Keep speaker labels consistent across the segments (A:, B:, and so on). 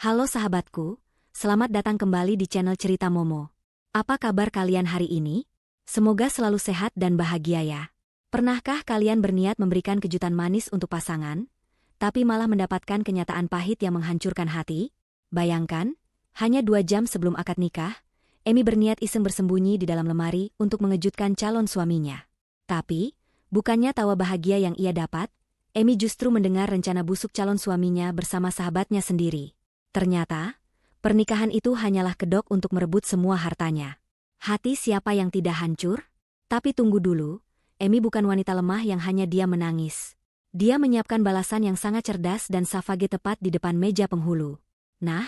A: Halo sahabatku, selamat datang kembali di channel Cerita Momo. Apa kabar kalian hari ini? Semoga selalu sehat dan bahagia ya. Pernahkah kalian berniat memberikan kejutan manis untuk pasangan, tapi malah mendapatkan kenyataan pahit yang menghancurkan hati? Bayangkan, hanya 2 jam sebelum akad nikah, Emi berniat iseng bersembunyi di dalam lemari untuk mengejutkan calon suaminya. Tapi, bukannya tawa bahagia yang ia dapat, Emi justru mendengar rencana busuk calon suaminya bersama sahabatnya sendiri. Ternyata, pernikahan itu hanyalah kedok untuk merebut semua hartanya. Hati siapa yang tidak hancur? Tapi tunggu dulu, Emi bukan wanita lemah yang hanya diam menangis. Dia menyiapkan balasan yang sangat cerdas dan savage tepat di depan meja penghulu. Nah,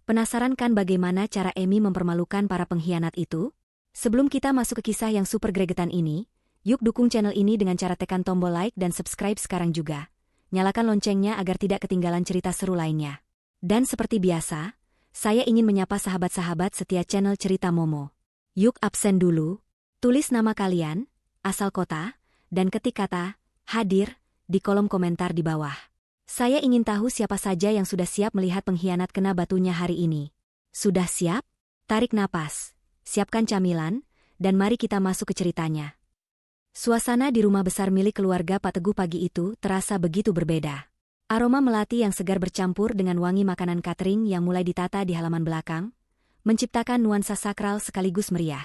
A: penasaran kan bagaimana cara Emi mempermalukan para pengkhianat itu? Sebelum kita masuk ke kisah yang super gregetan ini, yuk dukung channel ini dengan cara tekan tombol like dan subscribe sekarang juga. Nyalakan loncengnya agar tidak ketinggalan cerita seru lainnya. Dan seperti biasa, saya ingin menyapa sahabat-sahabat setia channel Cerita Momo. Yuk absen dulu, tulis nama kalian, asal kota, dan ketik kata hadir di kolom komentar di bawah. Saya ingin tahu siapa saja yang sudah siap melihat pengkhianat kena batunya hari ini. Sudah siap? Tarik napas, siapkan camilan, dan mari kita masuk ke ceritanya. Suasana di rumah besar milik keluarga Pak Teguh pagi itu terasa begitu berbeda. Aroma melati yang segar bercampur dengan wangi makanan catering yang mulai ditata di halaman belakang, menciptakan nuansa sakral sekaligus meriah.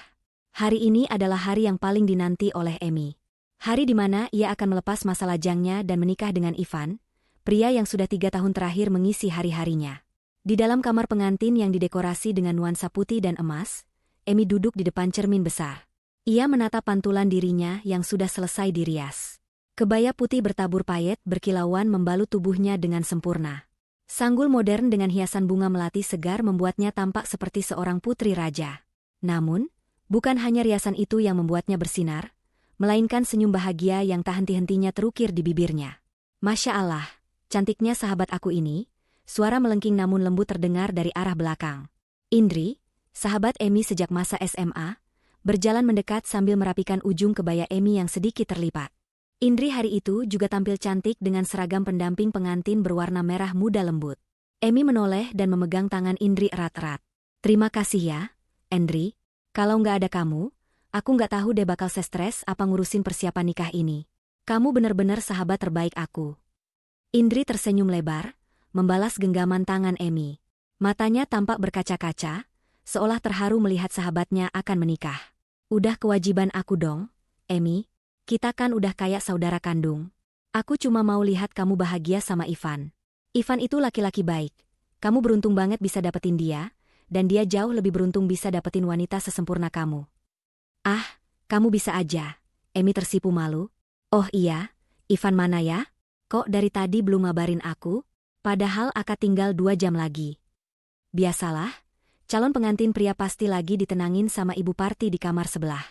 A: Hari ini adalah hari yang paling dinanti oleh Emi. Hari di mana ia akan melepas masa lajangnya dan menikah dengan Ivan, pria yang sudah 3 tahun terakhir mengisi hari-harinya. Di dalam kamar pengantin yang didekorasi dengan nuansa putih dan emas, Emi duduk di depan cermin besar. Ia menatap pantulan dirinya yang sudah selesai dirias. Kebaya putih bertabur payet berkilauan membalut tubuhnya dengan sempurna. Sanggul modern dengan hiasan bunga melati segar membuatnya tampak seperti seorang putri raja. Namun, bukan hanya riasan itu yang membuatnya bersinar, melainkan senyum bahagia yang tak henti-hentinya terukir di bibirnya. Masya Allah, cantiknya sahabat aku ini, suara melengking namun lembut terdengar dari arah belakang. Indri, sahabat Emi sejak masa SMA, berjalan mendekat sambil merapikan ujung kebaya Emi yang sedikit terlipat. Indri hari itu juga tampil cantik dengan seragam pendamping pengantin berwarna merah muda lembut. Emi menoleh dan memegang tangan Indri erat-erat. Terima kasih ya, Indri. Kalau nggak ada kamu, aku nggak tahu deh bakal stres apa ngurusin persiapan nikah ini. Kamu bener-bener sahabat terbaik aku. Indri tersenyum lebar, membalas genggaman tangan Emi. Matanya tampak berkaca-kaca, seolah terharu melihat sahabatnya akan menikah. Udah kewajiban aku dong, Emi. Kita kan udah kayak saudara kandung. Aku cuma mau lihat kamu bahagia sama Ivan. Ivan itu laki-laki baik. Kamu beruntung banget bisa dapetin dia, dan dia jauh lebih beruntung bisa dapetin wanita sesempurna kamu. Ah, kamu bisa aja. Emi tersipu malu. Oh iya, Ivan mana ya? Kok dari tadi belum ngabarin aku? Padahal akad tinggal 2 jam lagi. Biasalah, calon pengantin pria pasti lagi ditenangin sama ibu parti di kamar sebelah.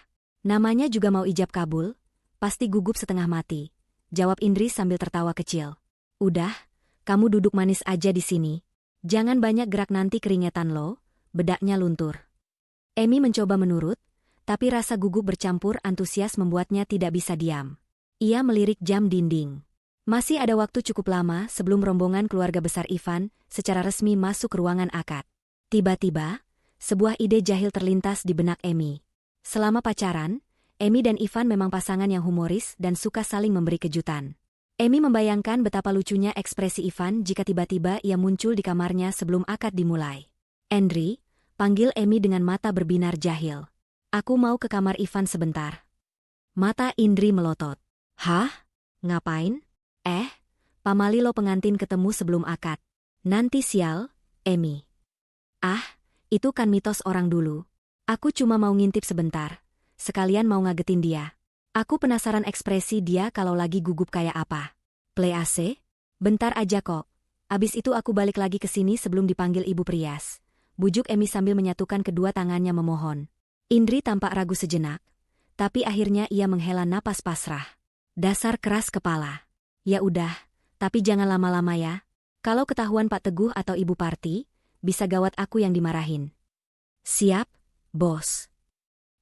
A: Namanya juga mau ijab kabul. Pasti gugup setengah mati, jawab Indri sambil tertawa kecil. Udah, kamu duduk manis aja di sini. Jangan banyak gerak nanti keringetan lo, bedaknya luntur. Emi mencoba menurut, tapi rasa gugup bercampur antusias membuatnya tidak bisa diam. Ia melirik jam dinding. Masih ada waktu cukup lama sebelum rombongan keluarga besar Ivan secara resmi masuk ke ruangan akad. Tiba-tiba, sebuah ide jahil terlintas di benak Emi. Selama pacaran, Emi dan Ivan memang pasangan yang humoris dan suka saling memberi kejutan. Emi membayangkan betapa lucunya ekspresi Ivan jika tiba-tiba ia muncul di kamarnya sebelum akad dimulai. Indri, panggil Emi dengan mata berbinar jahil. Aku mau ke kamar Ivan sebentar. Mata Indri melotot. Hah? Ngapain? Pamali lo pengantin ketemu sebelum akad. Nanti sial, Emi. Ah, itu kan mitos orang dulu. Aku cuma mau ngintip sebentar. Sekalian mau ngagetin dia. Aku penasaran ekspresi dia kalau lagi gugup kayak apa. Play AC? Bentar aja kok. Abis itu aku balik lagi ke sini sebelum dipanggil Ibu Prias. Bujuk Emi sambil menyatukan kedua tangannya memohon. Indri tampak ragu sejenak, tapi akhirnya ia menghela napas pasrah. Dasar keras kepala. Ya udah, tapi jangan lama-lama ya. Kalau ketahuan Pak Teguh atau Ibu Parti, bisa gawat aku yang dimarahin. Siap, bos.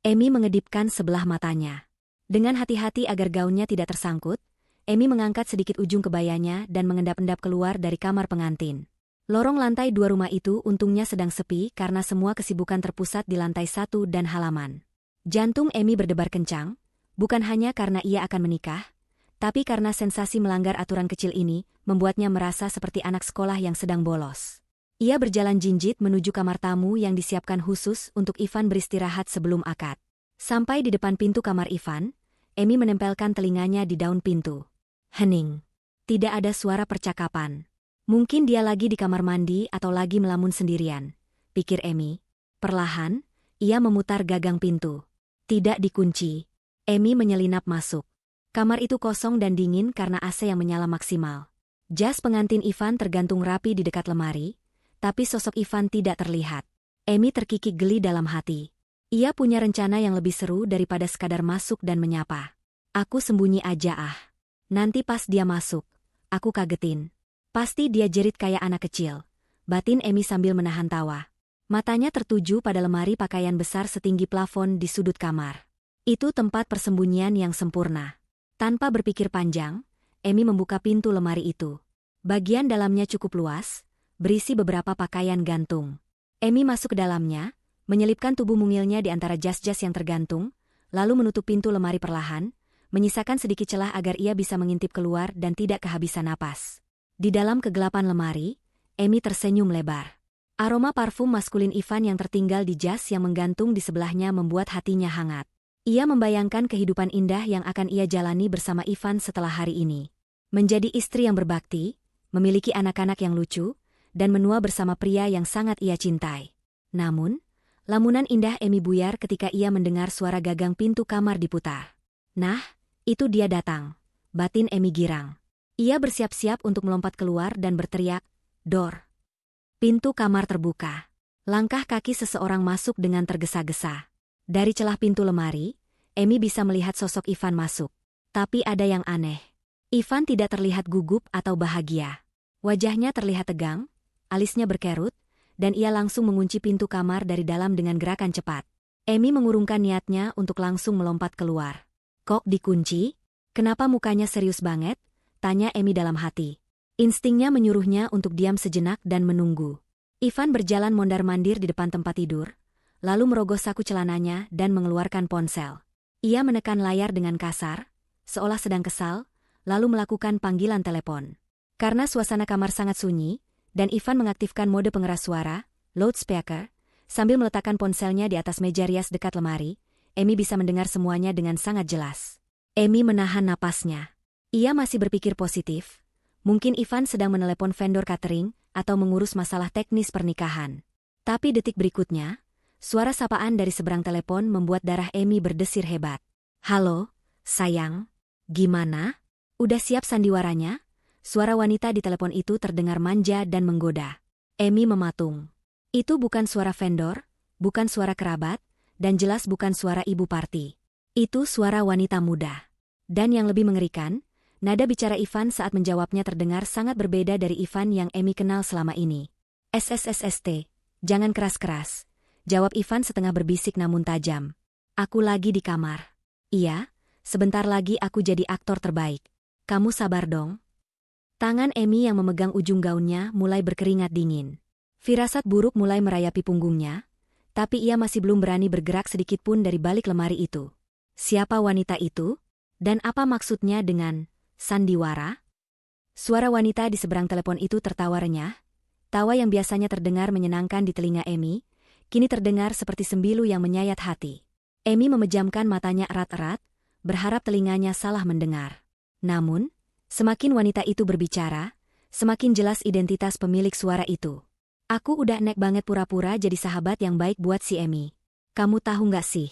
A: Emi mengedipkan sebelah matanya. Dengan hati-hati agar gaunnya tidak tersangkut, Emi mengangkat sedikit ujung kebayanya dan mengendap-endap keluar dari kamar pengantin. Lorong lantai 2 rumah itu untungnya sedang sepi karena semua kesibukan terpusat di lantai 1 dan halaman. Jantung Emi berdebar kencang, bukan hanya karena ia akan menikah, tapi karena sensasi melanggar aturan kecil ini membuatnya merasa seperti anak sekolah yang sedang bolos. Ia berjalan jinjit menuju kamar tamu yang disiapkan khusus untuk Ivan beristirahat sebelum akad. Sampai di depan pintu kamar Ivan, Emi menempelkan telinganya di daun pintu. Hening. Tidak ada suara percakapan. Mungkin dia lagi di kamar mandi atau lagi melamun sendirian, pikir Emi. Perlahan, ia memutar gagang pintu. Tidak dikunci. Emi menyelinap masuk. Kamar itu kosong dan dingin karena AC yang menyala maksimal. Jas pengantin Ivan tergantung rapi di dekat lemari, tapi sosok Ivan tidak terlihat. Emi terkikik geli dalam hati. Ia punya rencana yang lebih seru daripada sekadar masuk dan menyapa. Aku sembunyi aja ah. Nanti pas dia masuk, aku kagetin. Pasti dia jerit kayak anak kecil. Batin Emi sambil menahan tawa. Matanya tertuju pada lemari pakaian besar setinggi plafon di sudut kamar. Itu tempat persembunyian yang sempurna. Tanpa berpikir panjang, Emi membuka pintu lemari itu. Bagian dalamnya cukup luas, berisi beberapa pakaian gantung. Emi masuk ke dalamnya, menyelipkan tubuh mungilnya di antara jas-jas yang tergantung, lalu menutup pintu lemari perlahan, menyisakan sedikit celah agar ia bisa mengintip keluar dan tidak kehabisan napas. Di dalam kegelapan lemari, Emi tersenyum lebar. Aroma parfum maskulin Ivan yang tertinggal di jas yang menggantung di sebelahnya membuat hatinya hangat. Ia membayangkan kehidupan indah yang akan ia jalani bersama Ivan setelah hari ini. Menjadi istri yang berbakti, memiliki anak-anak yang lucu, dan menua bersama pria yang sangat ia cintai. Namun, lamunan indah Emi buyar ketika ia mendengar suara gagang pintu kamar diputar. Nah, itu dia datang. Batin Emi girang. Ia bersiap-siap untuk melompat keluar dan berteriak, "Dor!" Pintu kamar terbuka. Langkah kaki seseorang masuk dengan tergesa-gesa. Dari celah pintu lemari, Emi bisa melihat sosok Ivan masuk. Tapi ada yang aneh. Ivan tidak terlihat gugup atau bahagia. Wajahnya terlihat tegang, alisnya berkerut, dan ia langsung mengunci pintu kamar dari dalam dengan gerakan cepat. Emi mengurungkan niatnya untuk langsung melompat keluar. "Kok dikunci? Kenapa mukanya serius banget?" tanya Emi dalam hati. Instingnya menyuruhnya untuk diam sejenak dan menunggu. Ivan berjalan mondar-mandir di depan tempat tidur, lalu merogoh saku celananya dan mengeluarkan ponsel. Ia menekan layar dengan kasar, seolah sedang kesal, lalu melakukan panggilan telepon. Karena suasana kamar sangat sunyi, dan Ivan mengaktifkan mode pengeras suara, loudspeaker, sambil meletakkan ponselnya di atas meja rias dekat lemari, Emi bisa mendengar semuanya dengan sangat jelas. Emi menahan napasnya. Ia masih berpikir positif. Mungkin Ivan sedang menelepon vendor catering atau mengurus masalah teknis pernikahan. Tapi detik berikutnya, suara sapaan dari seberang telepon membuat darah Emi berdesir hebat. "Halo, sayang. Gimana? Udah siap sandiwaranya?" Suara wanita di telepon itu terdengar manja dan menggoda. Emi mematung. Itu bukan suara vendor, bukan suara kerabat, dan jelas bukan suara ibu party. Itu suara wanita muda. Dan yang lebih mengerikan, nada bicara Ivan saat menjawabnya terdengar sangat berbeda dari Ivan yang Emi kenal selama ini. "SSSST, jangan keras-keras," jawab Ivan setengah berbisik namun tajam. "Aku lagi di kamar." "Iya, sebentar lagi aku jadi aktor terbaik. Kamu sabar dong." Tangan Emi yang memegang ujung gaunnya mulai berkeringat dingin. Firasat buruk mulai merayapi punggungnya, tapi ia masih belum berani bergerak sedikitpun dari balik lemari itu. Siapa wanita itu? Dan apa maksudnya dengan sandiwara? Suara wanita di seberang telepon itu tertawa renyah. Tawa yang biasanya terdengar menyenangkan di telinga Emi, kini terdengar seperti sembilu yang menyayat hati. Emi memejamkan matanya erat-erat, berharap telinganya salah mendengar. Namun, semakin wanita itu berbicara, semakin jelas identitas pemilik suara itu. "Aku udah nek banget pura-pura jadi sahabat yang baik buat si Emi. Kamu tahu nggak sih,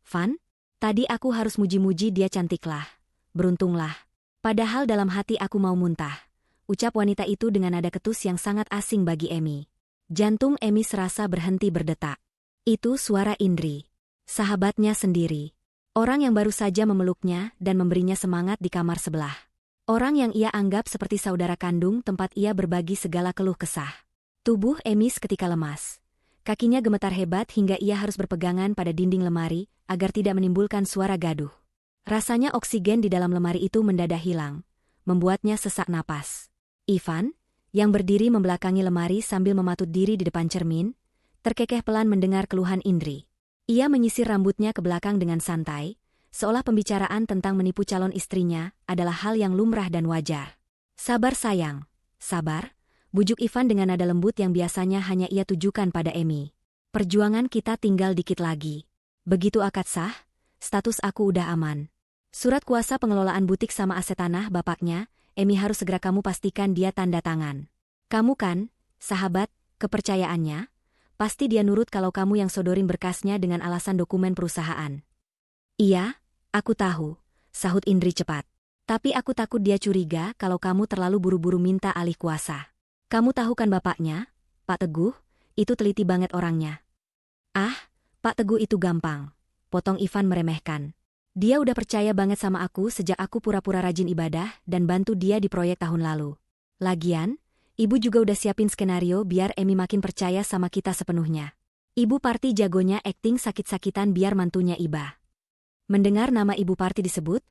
A: Van? Tadi aku harus muji-muji dia cantiklah. Beruntunglah. Padahal dalam hati aku mau muntah," ucap wanita itu dengan nada ketus yang sangat asing bagi Emi. Jantung Emi serasa berhenti berdetak. Itu suara Indri, sahabatnya sendiri. Orang yang baru saja memeluknya dan memberinya semangat di kamar sebelah. Orang yang ia anggap seperti saudara kandung tempat ia berbagi segala keluh kesah. Tubuh Emi seketika lemas. Kakinya gemetar hebat hingga ia harus berpegangan pada dinding lemari agar tidak menimbulkan suara gaduh. Rasanya oksigen di dalam lemari itu mendadak hilang, membuatnya sesak napas. "Ivan, yang berdiri membelakangi lemari sambil mematut diri di depan cermin, terkekeh pelan mendengar keluhan Indri. Ia menyisir rambutnya ke belakang dengan santai, seolah pembicaraan tentang menipu calon istrinya adalah hal yang lumrah dan wajar. "Sabar sayang, sabar," bujuk Ivan dengan nada lembut yang biasanya hanya ia tujukan pada Emi. "Perjuangan kita tinggal dikit lagi. Begitu akad sah, status aku udah aman. Surat kuasa pengelolaan butik sama aset tanah bapaknya, Emi harus segera kamu pastikan dia tanda tangan. Kamu kan, sahabat, kepercayaannya, pasti dia nurut kalau kamu yang sodorin berkasnya dengan alasan dokumen perusahaan." "Iya, aku tahu," sahut Indri cepat. "Tapi aku takut dia curiga kalau kamu terlalu buru-buru minta alih kuasa. Kamu tahu kan bapaknya, Pak Teguh, itu teliti banget orangnya." "Ah, Pak Teguh itu gampang," potong Ivan meremehkan. "Dia udah percaya banget sama aku sejak aku pura-pura rajin ibadah dan bantu dia di proyek tahun lalu. Lagian, ibu juga udah siapin skenario biar Emi makin percaya sama kita sepenuhnya. Ibu Parti jagonya akting sakit-sakitan biar mantunya iba." Mendengar nama Ibu Parti disebut,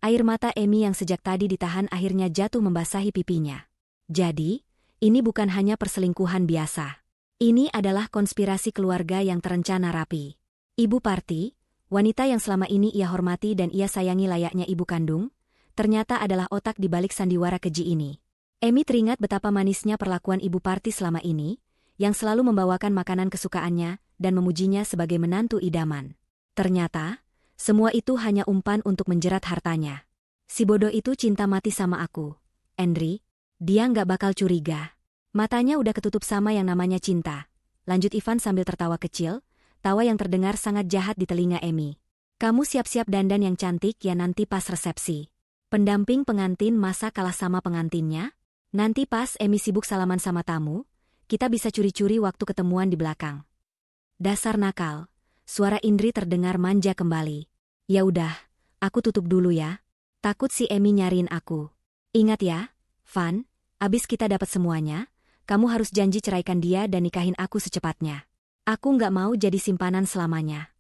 A: air mata Emi yang sejak tadi ditahan akhirnya jatuh membasahi pipinya. Jadi, ini bukan hanya perselingkuhan biasa. Ini adalah konspirasi keluarga yang terencana rapi. Ibu Parti, wanita yang selama ini ia hormati dan ia sayangi layaknya ibu kandung, ternyata adalah otak di balik sandiwara keji ini. Emi teringat betapa manisnya perlakuan Ibu Parti selama ini, yang selalu membawakan makanan kesukaannya dan memujinya sebagai menantu idaman. Ternyata, semua itu hanya umpan untuk menjerat hartanya. Si bodoh itu cinta mati sama aku, Endri. Dia nggak bakal curiga. Matanya udah ketutup sama yang namanya cinta. Lanjut Ivan sambil tertawa kecil, tawa yang terdengar sangat jahat di telinga Emi. "Kamu siap-siap dandan yang cantik ya nanti pas resepsi. Pendamping pengantin masa kalah sama pengantinnya? Nanti pas Emi sibuk salaman sama tamu, kita bisa curi-curi waktu ketemuan di belakang." "Dasar nakal," suara Indri terdengar manja kembali. "Ya udah, aku tutup dulu ya. Takut si Emi nyariin aku. Ingat ya, Van, abis kita dapat semuanya, kamu harus janji ceraikan dia dan nikahin aku secepatnya. Aku nggak mau jadi simpanan selamanya."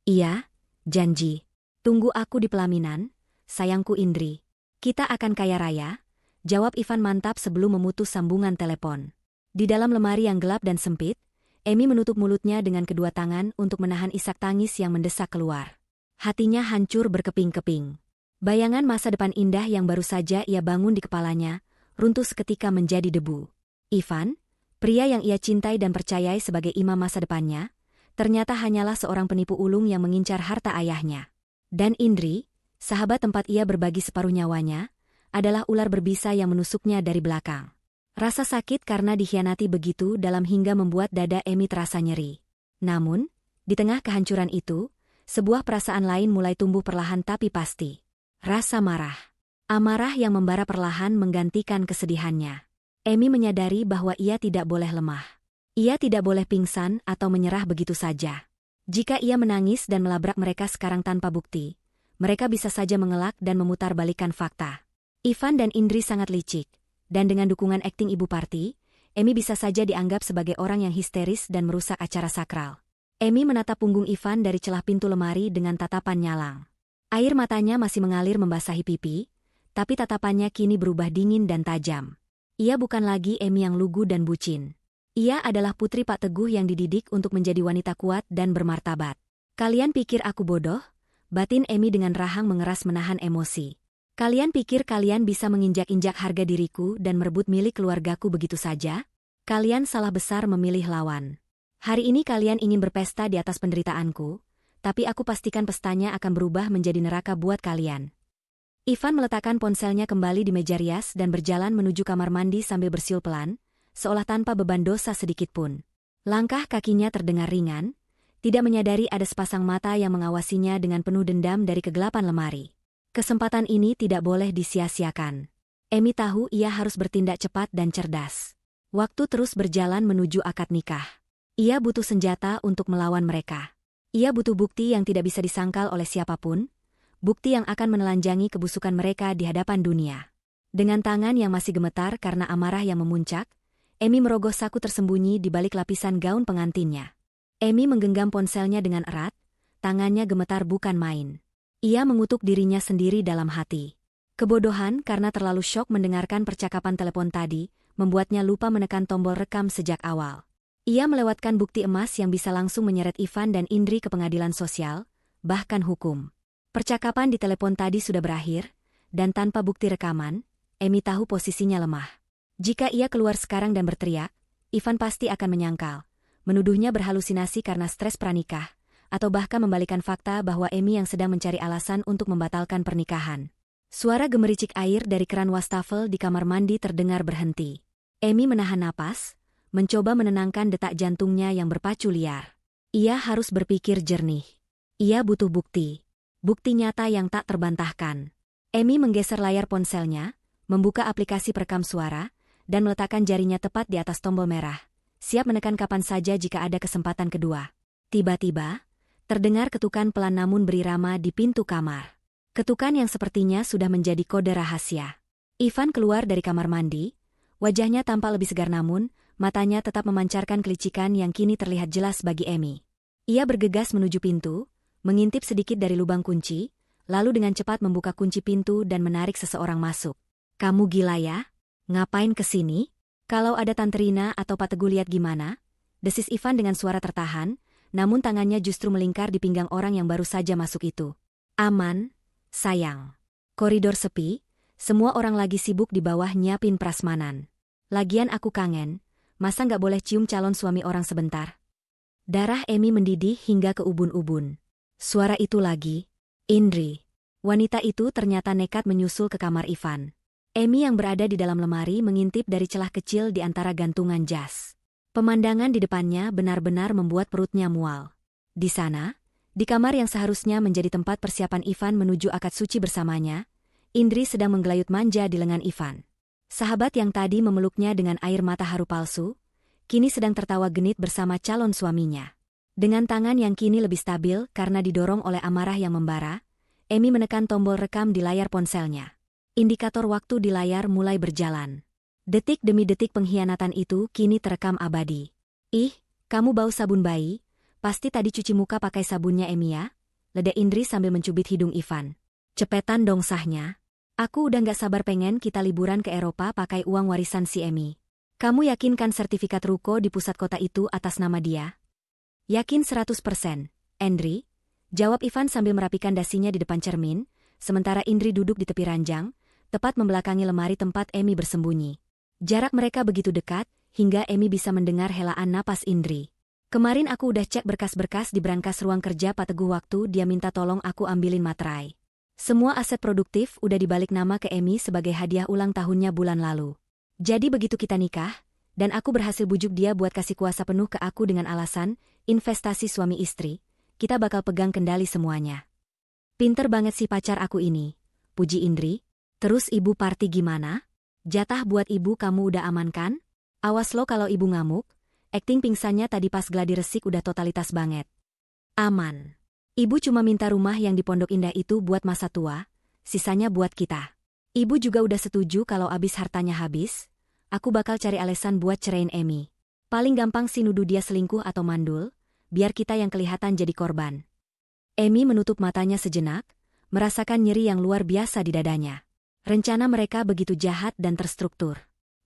A: "Iya, janji. Tunggu aku di pelaminan, sayangku Indri. Kita akan kaya raya," jawab Ivan mantap sebelum memutus sambungan telepon. Di dalam lemari yang gelap dan sempit, Emi menutup mulutnya dengan kedua tangan untuk menahan isak tangis yang mendesak keluar. Hatinya hancur berkeping-keping. Bayangan masa depan indah yang baru saja ia bangun di kepalanya, runtuh seketika menjadi debu. Ivan, pria yang ia cintai dan percayai sebagai imam masa depannya, ternyata hanyalah seorang penipu ulung yang mengincar harta ayahnya. Dan Indri, sahabat tempat ia berbagi separuh nyawanya, adalah ular berbisa yang menusuknya dari belakang. Rasa sakit karena dikhianati begitu dalam hingga membuat dada Emi terasa nyeri. Namun, di tengah kehancuran itu, sebuah perasaan lain mulai tumbuh perlahan tapi pasti. Rasa marah. Amarah yang membara perlahan menggantikan kesedihannya. Emi menyadari bahwa ia tidak boleh lemah. Ia tidak boleh pingsan atau menyerah begitu saja. Jika ia menangis dan melabrak mereka sekarang tanpa bukti, mereka bisa saja mengelak dan memutarbalikkan fakta. Ivan dan Indri sangat licik, dan dengan dukungan akting Ibu Parti, Emi bisa saja dianggap sebagai orang yang histeris dan merusak acara sakral. Emi menatap punggung Ivan dari celah pintu lemari dengan tatapan nyalang. Air matanya masih mengalir membasahi pipi, tapi tatapannya kini berubah dingin dan tajam. Ia bukan lagi Emi yang lugu dan bucin. Ia adalah putri Pak Teguh yang dididik untuk menjadi wanita kuat dan bermartabat. "Kalian pikir aku bodoh?" batin Emi dengan rahang mengeras menahan emosi. "Kalian pikir kalian bisa menginjak-injak harga diriku dan merebut milik keluargaku begitu saja? Kalian salah besar memilih lawan. Hari ini kalian ingin berpesta di atas penderitaanku, tapi aku pastikan pestanya akan berubah menjadi neraka buat kalian." Ivan meletakkan ponselnya kembali di meja rias dan berjalan menuju kamar mandi sambil bersiul pelan, seolah tanpa beban dosa sedikitpun. Langkah kakinya terdengar ringan, tidak menyadari ada sepasang mata yang mengawasinya dengan penuh dendam dari kegelapan lemari. Kesempatan ini tidak boleh disia-siakan. Emi tahu ia harus bertindak cepat dan cerdas. Waktu terus berjalan menuju akad nikah. Ia butuh senjata untuk melawan mereka. Ia butuh bukti yang tidak bisa disangkal oleh siapapun, bukti yang akan menelanjangi kebusukan mereka di hadapan dunia. Dengan tangan yang masih gemetar karena amarah yang memuncak, Emi merogoh saku tersembunyi di balik lapisan gaun pengantinnya. Emi menggenggam ponselnya dengan erat, tangannya gemetar bukan main. Ia mengutuk dirinya sendiri dalam hati. Kebodohan karena terlalu syok mendengarkan percakapan telepon tadi, membuatnya lupa menekan tombol rekam sejak awal. Ia melewatkan bukti emas yang bisa langsung menyeret Ivan dan Indri ke pengadilan sosial, bahkan hukum. Percakapan di telepon tadi sudah berakhir, dan tanpa bukti rekaman, Emi tahu posisinya lemah. Jika ia keluar sekarang dan berteriak, Ivan pasti akan menyangkal, menuduhnya berhalusinasi karena stres pranikah, atau bahkan membalikan fakta bahwa Emi yang sedang mencari alasan untuk membatalkan pernikahan. Suara gemericik air dari keran wastafel di kamar mandi terdengar berhenti. Emi menahan napas, mencoba menenangkan detak jantungnya yang berpacu liar. Ia harus berpikir jernih. Ia butuh bukti. Bukti nyata yang tak terbantahkan. Emi menggeser layar ponselnya, membuka aplikasi perekam suara, dan meletakkan jarinya tepat di atas tombol merah, siap menekan kapan saja jika ada kesempatan kedua. Tiba-tiba, terdengar ketukan pelan namun berirama di pintu kamar. Ketukan yang sepertinya sudah menjadi kode rahasia. Ivan keluar dari kamar mandi, wajahnya tampak lebih segar namun, matanya tetap memancarkan kelicikan yang kini terlihat jelas bagi Emi. Ia bergegas menuju pintu, mengintip sedikit dari lubang kunci, lalu dengan cepat membuka kunci pintu dan menarik seseorang masuk. "Kamu gila ya? Ngapain kesini? Kalau ada Tante Rina atau Pak Teguh lihat gimana?" desis Ivan dengan suara tertahan, namun tangannya justru melingkar di pinggang orang yang baru saja masuk itu. "Aman, sayang." Koridor sepi, semua orang lagi sibuk di bawah nyiapin prasmanan. "Lagian aku kangen, masa nggak boleh cium calon suami orang sebentar?" Darah Emi mendidih hingga ke ubun-ubun. Suara itu lagi, Indri. Wanita itu ternyata nekat menyusul ke kamar Ivan. Emi yang berada di dalam lemari mengintip dari celah kecil di antara gantungan jas. Pemandangan di depannya benar-benar membuat perutnya mual. Di sana, di kamar yang seharusnya menjadi tempat persiapan Ivan menuju akad suci bersamanya, Indri sedang menggelayut manja di lengan Ivan. Sahabat yang tadi memeluknya dengan air mata haru palsu, kini sedang tertawa genit bersama calon suaminya. Dengan tangan yang kini lebih stabil karena didorong oleh amarah yang membara, Emi menekan tombol rekam di layar ponselnya. Indikator waktu di layar mulai berjalan. Detik demi detik pengkhianatan itu kini terekam abadi. "Ih, kamu bau sabun bayi, pasti tadi cuci muka pakai sabunnya Emi ya?" leda Indri sambil mencubit hidung Ivan. "Cepetan dong sahnya. Aku udah gak sabar pengen kita liburan ke Eropa pakai uang warisan si Emi. Kamu yakin kan sertifikat ruko di pusat kota itu atas nama dia?" "Yakin 100%, Indri," jawab Ivan sambil merapikan dasinya di depan cermin, sementara Indri duduk di tepi ranjang, tepat membelakangi lemari tempat Emi bersembunyi. Jarak mereka begitu dekat, hingga Emi bisa mendengar helaan napas Indri. "Kemarin aku udah cek berkas-berkas di brankas ruang kerja Pak Teguh waktu dia minta tolong aku ambilin materai. Semua aset produktif udah dibalik nama ke Emi sebagai hadiah ulang tahunnya bulan lalu. Jadi begitu kita nikah, dan aku berhasil bujuk dia buat kasih kuasa penuh ke aku dengan alasan investasi suami istri, kita bakal pegang kendali semuanya." "Pinter banget si pacar aku ini," puji Indri. "Terus ibu party gimana? Jatah buat ibu kamu udah aman kan? Awas lo kalau ibu ngamuk, akting pingsannya tadi pas gladi resik udah totalitas banget." "Aman. Ibu cuma minta rumah yang di Pondok Indah itu buat masa tua, sisanya buat kita. Ibu juga udah setuju kalau abis hartanya habis, aku bakal cari alasan buat cerain Emi. Paling gampang sih nuduh dia selingkuh atau mandul, biar kita yang kelihatan jadi korban." Emi menutup matanya sejenak, merasakan nyeri yang luar biasa di dadanya. Rencana mereka begitu jahat dan terstruktur.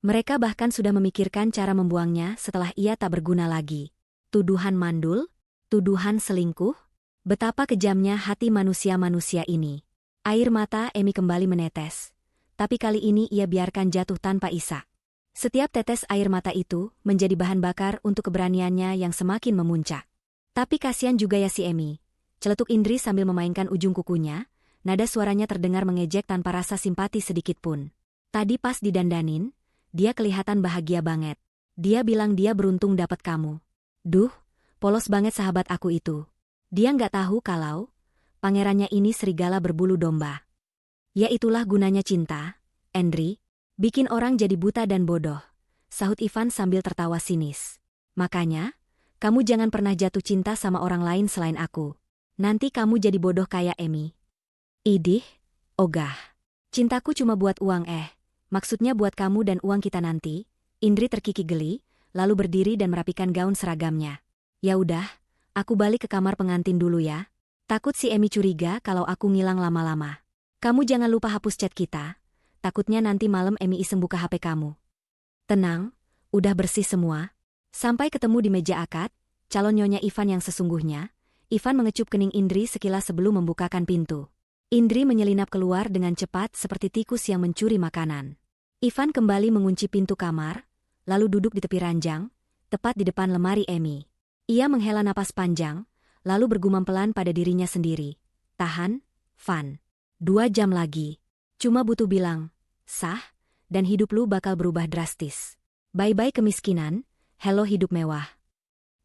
A: Mereka bahkan sudah memikirkan cara membuangnya setelah ia tak berguna lagi. Tuduhan mandul? Tuduhan selingkuh? Betapa kejamnya hati manusia-manusia ini. Air mata Emi kembali menetes. Tapi kali ini ia biarkan jatuh tanpa isak. Setiap tetes air mata itu menjadi bahan bakar untuk keberaniannya yang semakin memuncak. "Tapi kasihan juga ya si Emi," celetuk Indri sambil memainkan ujung kukunya. Nada suaranya terdengar mengejek tanpa rasa simpati sedikit pun. "Tadi pas didandanin, dia kelihatan bahagia banget. Dia bilang dia beruntung dapat kamu. Duh, polos banget sahabat aku itu. Dia nggak tahu kalau pangerannya ini serigala berbulu domba." "Ya itulah gunanya cinta, Indri. Bikin orang jadi buta dan bodoh," sahut Ivan sambil tertawa sinis. "Makanya, kamu jangan pernah jatuh cinta sama orang lain selain aku. Nanti kamu jadi bodoh kayak Emi." "Idih, ogah. Cintaku cuma buat uang maksudnya buat kamu dan uang kita nanti." Indri terkikik geli, lalu berdiri dan merapikan gaun seragamnya. "Ya udah, aku balik ke kamar pengantin dulu ya. Takut si Emi curiga kalau aku ngilang lama-lama. Kamu jangan lupa hapus chat kita, takutnya nanti malam Emi iseng buka HP kamu." Tenang, udah bersih semua. Sampai ketemu di meja akad, calon nyonya Ivan yang sesungguhnya, Ivan mengecup kening Indri sekilas sebelum membukakan pintu. Indri menyelinap keluar dengan cepat seperti tikus yang mencuri makanan. Ivan kembali mengunci pintu kamar, lalu duduk di tepi ranjang, tepat di depan lemari Emi. Ia menghela napas panjang, lalu bergumam pelan pada dirinya sendiri. Tahan, Van. 2 jam lagi. Cuma butuh bilang, sah, dan hidup lu bakal berubah drastis. Bye-bye kemiskinan, hello hidup mewah.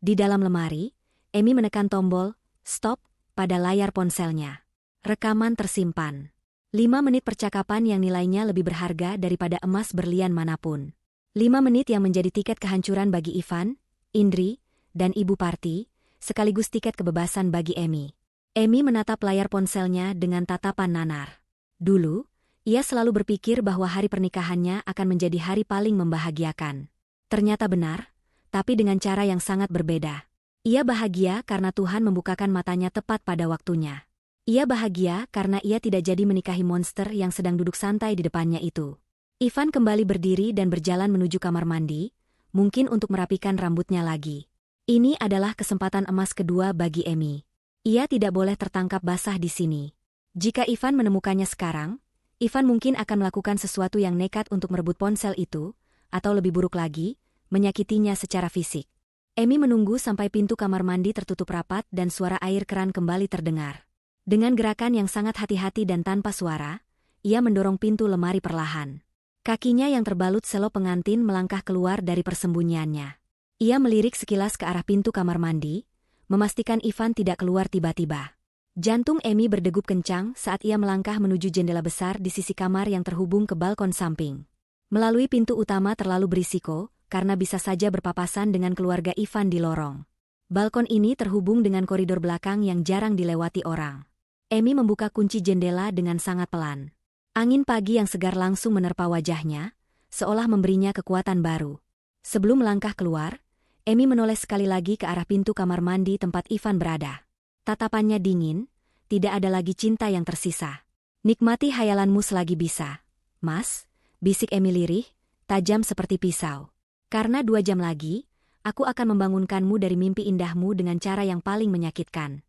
A: Di dalam lemari, Emi menekan tombol, stop, pada layar ponselnya. Rekaman tersimpan. 5 menit percakapan yang nilainya lebih berharga daripada emas berlian manapun. 5 menit yang menjadi tiket kehancuran bagi Ivan, Indri, dan Ibu Parti, sekaligus tiket kebebasan bagi Emi. Emi menatap layar ponselnya dengan tatapan nanar. Dulu, ia selalu berpikir bahwa hari pernikahannya akan menjadi hari paling membahagiakan. Ternyata benar, tapi dengan cara yang sangat berbeda. Ia bahagia karena Tuhan membukakan matanya tepat pada waktunya. Ia bahagia karena ia tidak jadi menikahi monster yang sedang duduk santai di depannya itu. Ivan kembali berdiri dan berjalan menuju kamar mandi, mungkin untuk merapikan rambutnya lagi. Ini adalah kesempatan emas kedua bagi Emi. Ia tidak boleh tertangkap basah di sini. Jika Ivan menemukannya sekarang, Ivan mungkin akan melakukan sesuatu yang nekat untuk merebut ponsel itu, atau lebih buruk lagi, menyakitinya secara fisik. Emi menunggu sampai pintu kamar mandi tertutup rapat dan suara air keran kembali terdengar. Dengan gerakan yang sangat hati-hati dan tanpa suara, ia mendorong pintu lemari perlahan. Kakinya yang terbalut selop pengantin melangkah keluar dari persembunyiannya. Ia melirik sekilas ke arah pintu kamar mandi, memastikan Ivan tidak keluar tiba-tiba. Jantung Emi berdegup kencang saat ia melangkah menuju jendela besar di sisi kamar yang terhubung ke balkon samping. Melalui pintu utama terlalu berisiko, karena bisa saja berpapasan dengan keluarga Ivan di lorong. Balkon ini terhubung dengan koridor belakang yang jarang dilewati orang. Emi membuka kunci jendela dengan sangat pelan. Angin pagi yang segar langsung menerpa wajahnya, seolah memberinya kekuatan baru. Sebelum melangkah keluar, Emi menoleh sekali lagi ke arah pintu kamar mandi tempat Ivan berada. Tatapannya dingin, tidak ada lagi cinta yang tersisa. Nikmati hayalanmu selagi bisa, Mas, bisik Emi lirih, tajam seperti pisau. Karena 2 jam lagi, aku akan membangunkanmu dari mimpi indahmu dengan cara yang paling menyakitkan.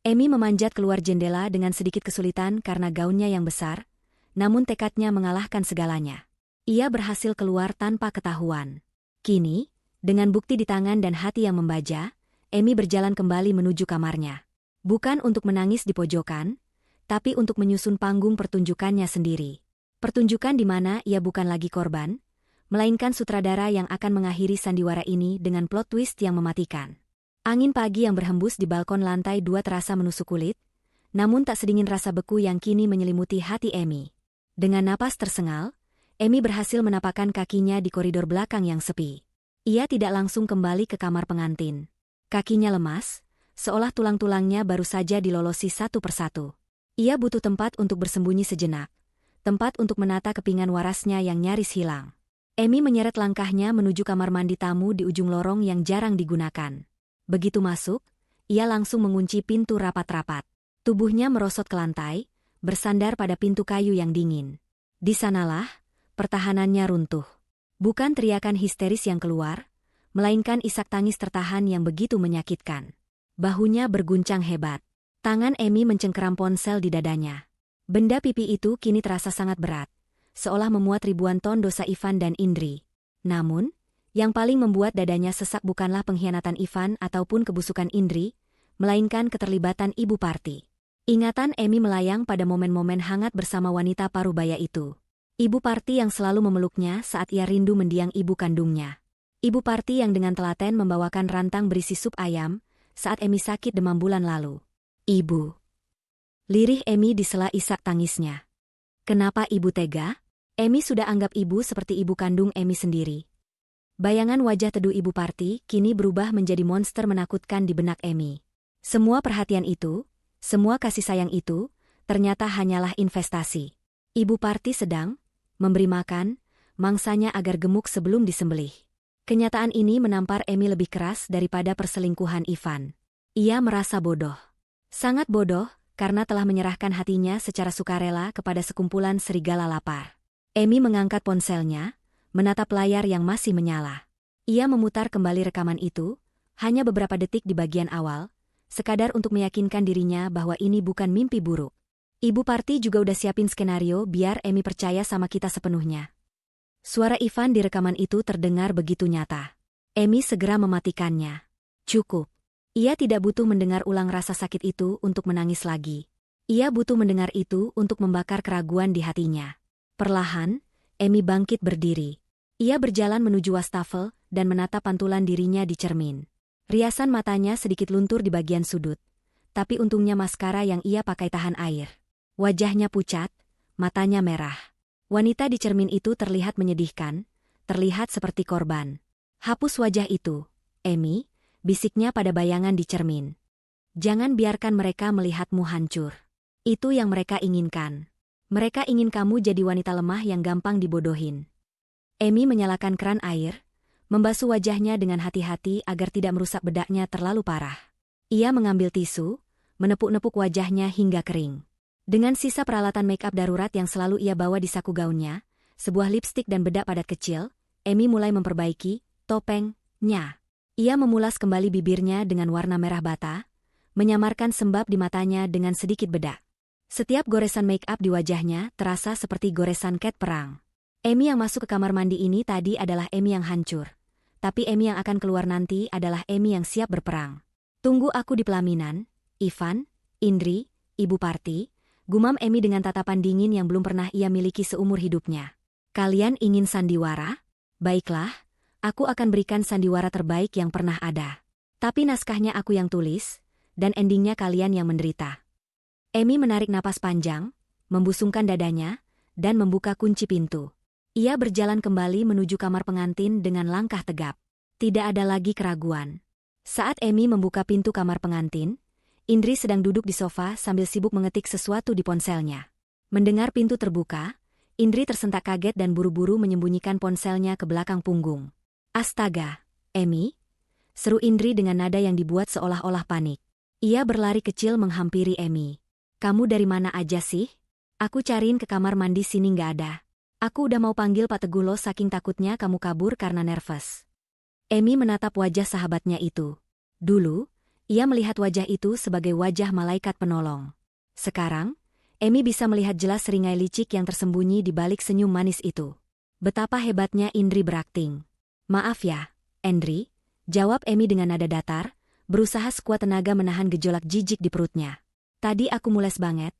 A: Emi memanjat keluar jendela dengan sedikit kesulitan karena gaunnya yang besar, namun tekadnya mengalahkan segalanya. Ia berhasil keluar tanpa ketahuan. Kini, dengan bukti di tangan dan hati yang membaja, Emi berjalan kembali menuju kamarnya. Bukan untuk menangis di pojokan, tapi untuk menyusun panggung pertunjukannya sendiri. Pertunjukan di mana ia bukan lagi korban, melainkan sutradara yang akan mengakhiri sandiwara ini dengan plot twist yang mematikan. Angin pagi yang berhembus di balkon lantai 2 terasa menusuk kulit, namun tak sedingin rasa beku yang kini menyelimuti hati Emi. Dengan napas tersengal, Emi berhasil menapakkan kakinya di koridor belakang yang sepi. Ia tidak langsung kembali ke kamar pengantin. Kakinya lemas, seolah tulang-tulangnya baru saja dilolosi satu persatu. Ia butuh tempat untuk bersembunyi sejenak, tempat untuk menata kepingan warasnya yang nyaris hilang. Emi menyeret langkahnya menuju kamar mandi tamu di ujung lorong yang jarang digunakan. Begitu masuk, ia langsung mengunci pintu rapat-rapat. Tubuhnya merosot ke lantai, bersandar pada pintu kayu yang dingin. Di sanalah, pertahanannya runtuh. Bukan teriakan histeris yang keluar, melainkan isak tangis tertahan yang begitu menyakitkan. Bahunya berguncang hebat. Tangan Emi mencengkeram ponsel di dadanya. Benda pipi itu kini terasa sangat berat, seolah memuat ribuan ton dosa Ivan dan Indri. Namun, yang paling membuat dadanya sesak bukanlah pengkhianatan Ivan ataupun kebusukan Indri, melainkan keterlibatan Ibu Parti. Ingatan Emi melayang pada momen-momen hangat bersama wanita parubaya itu. Ibu Parti yang selalu memeluknya saat ia rindu mendiang ibu kandungnya. Ibu Parti yang dengan telaten membawakan rantang berisi sup ayam saat Emi sakit demam bulan lalu. Ibu. Lirih Emi di sela isak tangisnya. Kenapa ibu tega? Emi sudah anggap ibu seperti ibu kandung Emi sendiri. Bayangan wajah teduh Ibu Parti kini berubah menjadi monster menakutkan di benak Emi. Semua perhatian itu, semua kasih sayang itu, ternyata hanyalah investasi. Ibu Parti sedang memberi makan mangsanya agar gemuk sebelum disembelih. Kenyataan ini menampar Emi lebih keras daripada perselingkuhan Ivan. Ia merasa bodoh. Sangat bodoh karena telah menyerahkan hatinya secara sukarela kepada sekumpulan serigala lapar. Emi mengangkat ponselnya, menatap layar yang masih menyala. Ia memutar kembali rekaman itu, hanya beberapa detik di bagian awal, sekadar untuk meyakinkan dirinya bahwa ini bukan mimpi buruk. Ibu Parti juga udah siapin skenario biar Emi percaya sama kita sepenuhnya. Suara Ivan di rekaman itu terdengar begitu nyata. Emi segera mematikannya. Cukup. Ia tidak butuh mendengar ulang rasa sakit itu untuk menangis lagi. Ia butuh mendengar itu untuk membakar keraguan di hatinya. Perlahan, Emi bangkit berdiri. Ia berjalan menuju wastafel dan menatap pantulan dirinya di cermin. Riasan matanya sedikit luntur di bagian sudut. Tapi untungnya maskara yang ia pakai tahan air. Wajahnya pucat, matanya merah. Wanita di cermin itu terlihat menyedihkan, terlihat seperti korban. Hapus wajah itu, Emi, bisiknya pada bayangan di cermin. Jangan biarkan mereka melihatmu hancur. Itu yang mereka inginkan. Mereka ingin kamu jadi wanita lemah yang gampang dibodohin. Emi menyalakan keran air, membasuh wajahnya dengan hati-hati agar tidak merusak bedaknya terlalu parah. Ia mengambil tisu, menepuk-nepuk wajahnya hingga kering. Dengan sisa peralatan make-up darurat yang selalu ia bawa di saku gaunnya, sebuah lipstik dan bedak padat kecil, Emi mulai memperbaiki topengnya. Ia memulas kembali bibirnya dengan warna merah bata, menyamarkan sembab di matanya dengan sedikit bedak. Setiap goresan make-up di wajahnya terasa seperti goresan cat perang. Emi yang masuk ke kamar mandi ini tadi adalah Emi yang hancur. Tapi Emi yang akan keluar nanti adalah Emi yang siap berperang. Tunggu aku di pelaminan, Ivan, Indri, Ibu Parti, gumam Emi dengan tatapan dingin yang belum pernah ia miliki seumur hidupnya. Kalian ingin sandiwara? Baiklah, aku akan berikan sandiwara terbaik yang pernah ada. Tapi naskahnya aku yang tulis, dan endingnya kalian yang menderita. Emi menarik napas panjang, membusungkan dadanya, dan membuka kunci pintu. Ia berjalan kembali menuju kamar pengantin dengan langkah tegap. Tidak ada lagi keraguan. Saat Emi membuka pintu kamar pengantin, Indri sedang duduk di sofa sambil sibuk mengetik sesuatu di ponselnya. Mendengar pintu terbuka, Indri tersentak kaget dan buru-buru menyembunyikan ponselnya ke belakang punggung. Astaga, Emi? Seru Indri dengan nada yang dibuat seolah-olah panik. Ia berlari kecil menghampiri Emi. Kamu dari mana aja sih? Aku cariin ke kamar mandi sini nggak ada. Aku udah mau panggil Pak Teguh saking takutnya kamu kabur karena nervous. Emi menatap wajah sahabatnya itu. Dulu, ia melihat wajah itu sebagai wajah malaikat penolong. Sekarang, Emi bisa melihat jelas seringai licik yang tersembunyi di balik senyum manis itu. Betapa hebatnya Indri berakting. Maaf ya, Indri, jawab Emi dengan nada datar, berusaha sekuat tenaga menahan gejolak jijik di perutnya. Tadi aku mules banget,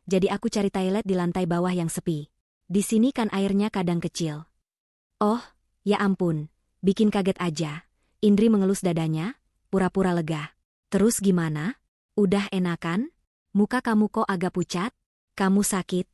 A: jadi aku cari toilet di lantai bawah yang sepi. Di sini kan airnya kadang kecil. Oh, ya ampun, bikin kaget aja. Indri mengelus dadanya, pura-pura lega. Terus gimana? Udah enakan? Muka kamu kok agak pucat? Kamu sakit?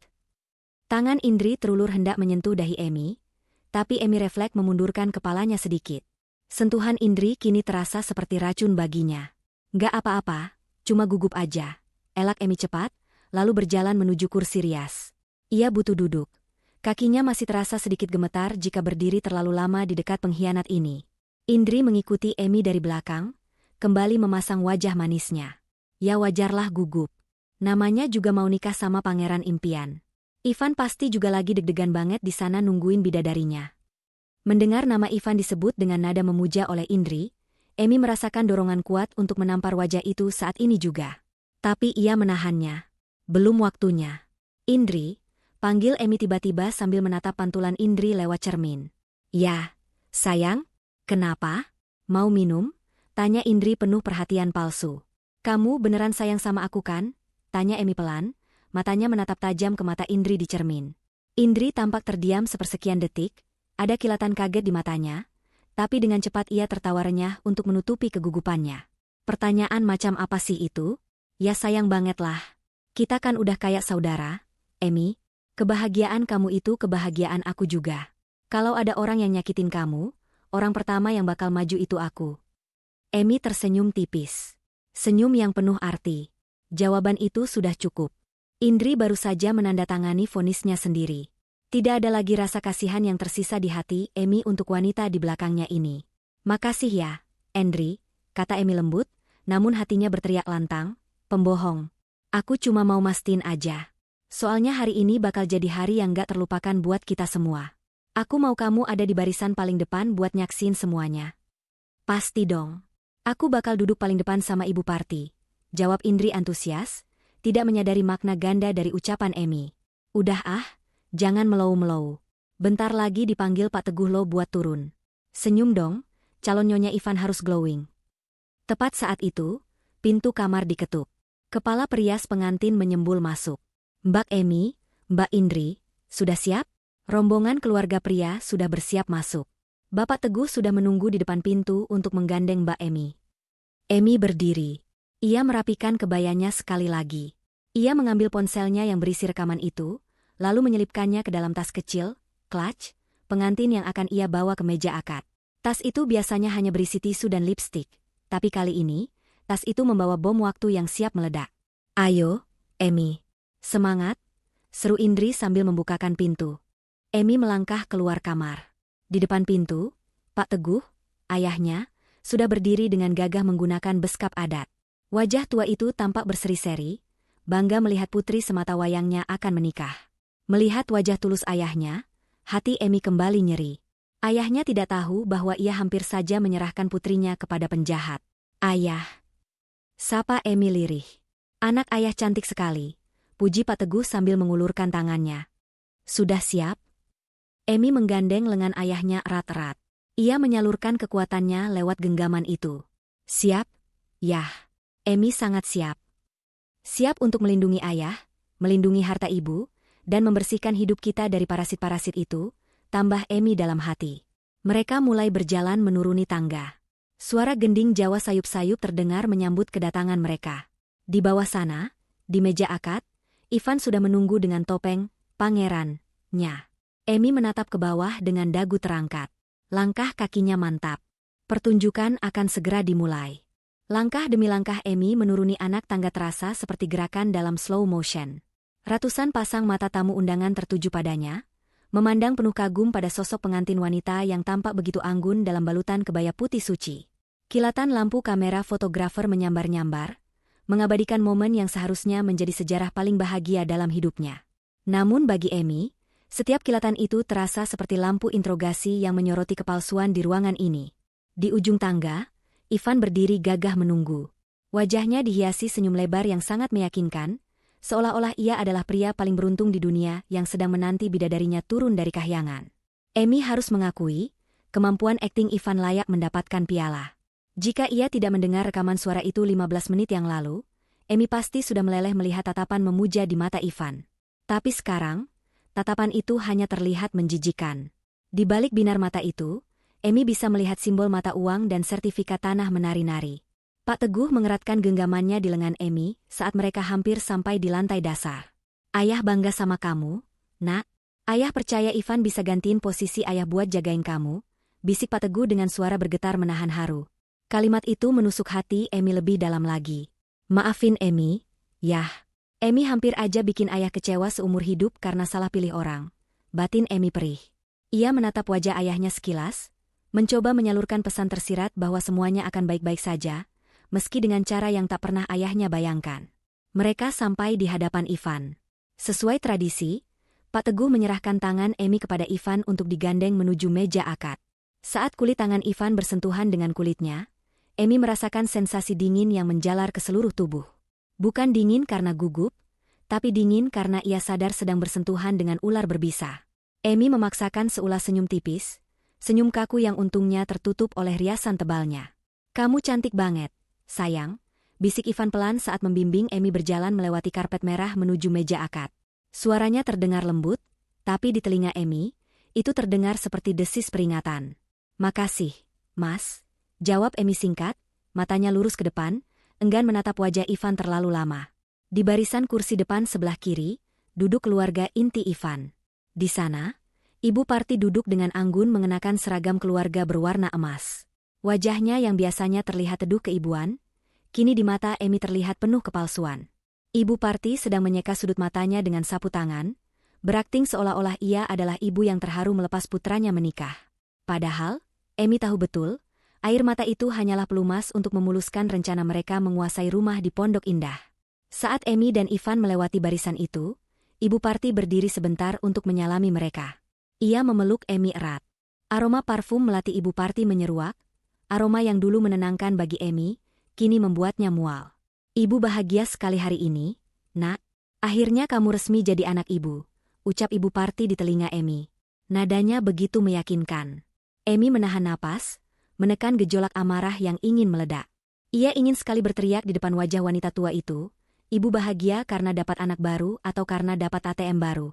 A: Tangan Indri terulur hendak menyentuh dahi Emi, tapi Emi refleks memundurkan kepalanya sedikit. Sentuhan Indri kini terasa seperti racun baginya. Gak apa-apa, cuma gugup aja. Elak Emi cepat, lalu berjalan menuju kursi rias. Ia butuh duduk. Kakinya masih terasa sedikit gemetar jika berdiri terlalu lama di dekat pengkhianat ini. Indri mengikuti Emi dari belakang, kembali memasang wajah manisnya. Ya wajarlah gugup. Namanya juga mau nikah sama pangeran impian. Ivan pasti juga lagi deg-degan banget di sana nungguin bidadarinya. Mendengar nama Ivan disebut dengan nada memuja oleh Indri, Emi merasakan dorongan kuat untuk menampar wajah itu saat ini juga. Tapi ia menahannya. Belum waktunya. Indri, panggil Emi tiba-tiba sambil menatap pantulan Indri lewat cermin. Ya, sayang, kenapa? Mau minum? Tanya Indri penuh perhatian palsu. Kamu beneran sayang sama aku kan? Tanya Emi pelan, matanya menatap tajam ke mata Indri di cermin. Indri tampak terdiam sepersekian detik, ada kilatan kaget di matanya, tapi dengan cepat ia tertawa renyah untuk menutupi kegugupannya. Pertanyaan macam apa sih itu? Ya sayang banget lah. Kita kan udah kayak saudara, Emi. Kebahagiaan kamu itu kebahagiaan aku juga. Kalau ada orang yang nyakitin kamu, orang pertama yang bakal maju itu aku. Emi tersenyum tipis. Senyum yang penuh arti. Jawaban itu sudah cukup. Indri baru saja menandatangani vonisnya sendiri. Tidak ada lagi rasa kasihan yang tersisa di hati Emi untuk wanita di belakangnya ini. Makasih ya, Indri, kata Emi lembut, namun hatinya berteriak lantang. Pembohong. Aku cuma mau mastiin aja. Soalnya hari ini bakal jadi hari yang gak terlupakan buat kita semua. Aku mau kamu ada di barisan paling depan buat nyaksin semuanya. Pasti dong. Aku bakal duduk paling depan sama Ibu Parti, jawab Indri antusias, tidak menyadari makna ganda dari ucapan Emi. Udah jangan melou-melou. Bentar lagi dipanggil Pak Teguh lo buat turun. Senyum dong, calon Nyonya Ivan harus glowing. Tepat saat itu, pintu kamar diketuk. Kepala perias pengantin menyembul masuk. Mbak Emi, Mbak Indri, sudah siap? Rombongan keluarga pria sudah bersiap masuk. Bapak Teguh sudah menunggu di depan pintu untuk menggandeng Mbak Emi. Emi berdiri. Ia merapikan kebayanya sekali lagi. Ia mengambil ponselnya yang berisi rekaman itu, lalu menyelipkannya ke dalam tas kecil, clutch, pengantin yang akan ia bawa ke meja akad. Tas itu biasanya hanya berisi tisu dan lipstik, tapi kali ini, tas itu membawa bom waktu yang siap meledak. Ayo, Emi. Semangat, seru Indri sambil membukakan pintu. Emi melangkah keluar kamar. Di depan pintu, Pak Teguh, ayahnya, sudah berdiri dengan gagah menggunakan beskap adat. Wajah tua itu tampak berseri-seri, bangga melihat putri semata wayangnya akan menikah. Melihat wajah tulus ayahnya, hati Emi kembali nyeri. Ayahnya tidak tahu bahwa ia hampir saja menyerahkan putrinya kepada penjahat. Ayah. Sapa Emi lirih. Anak ayah cantik sekali, puji Pak Teguh sambil mengulurkan tangannya. Sudah siap? Emi menggandeng lengan ayahnya erat-erat. Ia menyalurkan kekuatannya lewat genggaman itu. Siap? Yah. Emi sangat siap. Siap untuk melindungi ayah, melindungi harta ibu, dan membersihkan hidup kita dari parasit-parasit itu, tambah Emi dalam hati. Mereka mulai berjalan menuruni tangga. Suara gending Jawa sayup-sayup terdengar menyambut kedatangan mereka. Di bawah sana, di meja akad, Ivan sudah menunggu dengan topeng, pangerannya. Emi menatap ke bawah dengan dagu terangkat. Langkah kakinya mantap. Pertunjukan akan segera dimulai. Langkah demi langkah Emi menuruni anak tangga terasa seperti gerakan dalam slow motion. Ratusan pasang mata tamu undangan tertuju padanya, memandang penuh kagum pada sosok pengantin wanita yang tampak begitu anggun dalam balutan kebaya putih suci. Kilatan lampu kamera fotografer menyambar-nyambar, mengabadikan momen yang seharusnya menjadi sejarah paling bahagia dalam hidupnya. Namun bagi Emi, setiap kilatan itu terasa seperti lampu interogasi yang menyoroti kepalsuan di ruangan ini. Di ujung tangga, Ivan berdiri gagah menunggu. Wajahnya dihiasi senyum lebar yang sangat meyakinkan, seolah-olah ia adalah pria paling beruntung di dunia yang sedang menanti bidadarinya turun dari kahyangan. Emi harus mengakui, kemampuan akting Ivan layak mendapatkan piala. Jika ia tidak mendengar rekaman suara itu 15 menit yang lalu, Emi pasti sudah meleleh melihat tatapan memuja di mata Ivan. Tapi sekarang, tatapan itu hanya terlihat menjijikan. Di balik binar mata itu, Emi bisa melihat simbol mata uang dan sertifikat tanah menari-nari. Pak Teguh mengeratkan genggamannya di lengan Emi saat mereka hampir sampai di lantai dasar. Ayah bangga sama kamu, nak. Ayah percaya Ivan bisa gantiin posisi ayah buat jagain kamu, bisik Pak Teguh dengan suara bergetar menahan haru. Kalimat itu menusuk hati Emi lebih dalam lagi. Maafin Emi, yah. Emi hampir aja bikin ayah kecewa seumur hidup karena salah pilih orang. Batin Emi perih. Ia menatap wajah ayahnya sekilas, mencoba menyalurkan pesan tersirat bahwa semuanya akan baik-baik saja, meski dengan cara yang tak pernah ayahnya bayangkan. Mereka sampai di hadapan Ivan. Sesuai tradisi, Pak Teguh menyerahkan tangan Emi kepada Ivan untuk digandeng menuju meja akad. Saat kulit tangan Ivan bersentuhan dengan kulitnya, Emi merasakan sensasi dingin yang menjalar ke seluruh tubuh. Bukan dingin karena gugup, tapi dingin karena ia sadar sedang bersentuhan dengan ular berbisa. Emi memaksakan seulas senyum tipis, senyum kaku yang untungnya tertutup oleh riasan tebalnya. Kamu cantik banget, sayang, bisik Ivan pelan saat membimbing Emi berjalan melewati karpet merah menuju meja akad. Suaranya terdengar lembut, tapi di telinga Emi, itu terdengar seperti desis peringatan. Makasih, Mas, jawab Emi singkat, matanya lurus ke depan, enggan menatap wajah Ivan terlalu lama. Di barisan kursi depan sebelah kiri, duduk keluarga inti Ivan. Di sana, Ibu Parti duduk dengan anggun mengenakan seragam keluarga berwarna emas. Wajahnya yang biasanya terlihat teduh keibuan, kini di mata Emi terlihat penuh kepalsuan. Ibu Parti sedang menyeka sudut matanya dengan sapu tangan, berakting seolah-olah ia adalah ibu yang terharu melepas putranya menikah. Padahal, Emi tahu betul, air mata itu hanyalah pelumas untuk memuluskan rencana mereka menguasai rumah di Pondok Indah. Saat Emi dan Ivan melewati barisan itu, Ibu Parti berdiri sebentar untuk menyalami mereka. Ia memeluk Emi erat. Aroma parfum melati ibu parti menyeruak, aroma yang dulu menenangkan bagi Emi, kini membuatnya mual. Ibu bahagia sekali hari ini, nak. Akhirnya kamu resmi jadi anak ibu, ucap ibu parti di telinga Emi. Nadanya begitu meyakinkan. Emi menahan napas, menekan gejolak amarah yang ingin meledak. Ia ingin sekali berteriak di depan wajah wanita tua itu, ibu bahagia karena dapat anak baru atau karena dapat ATM baru.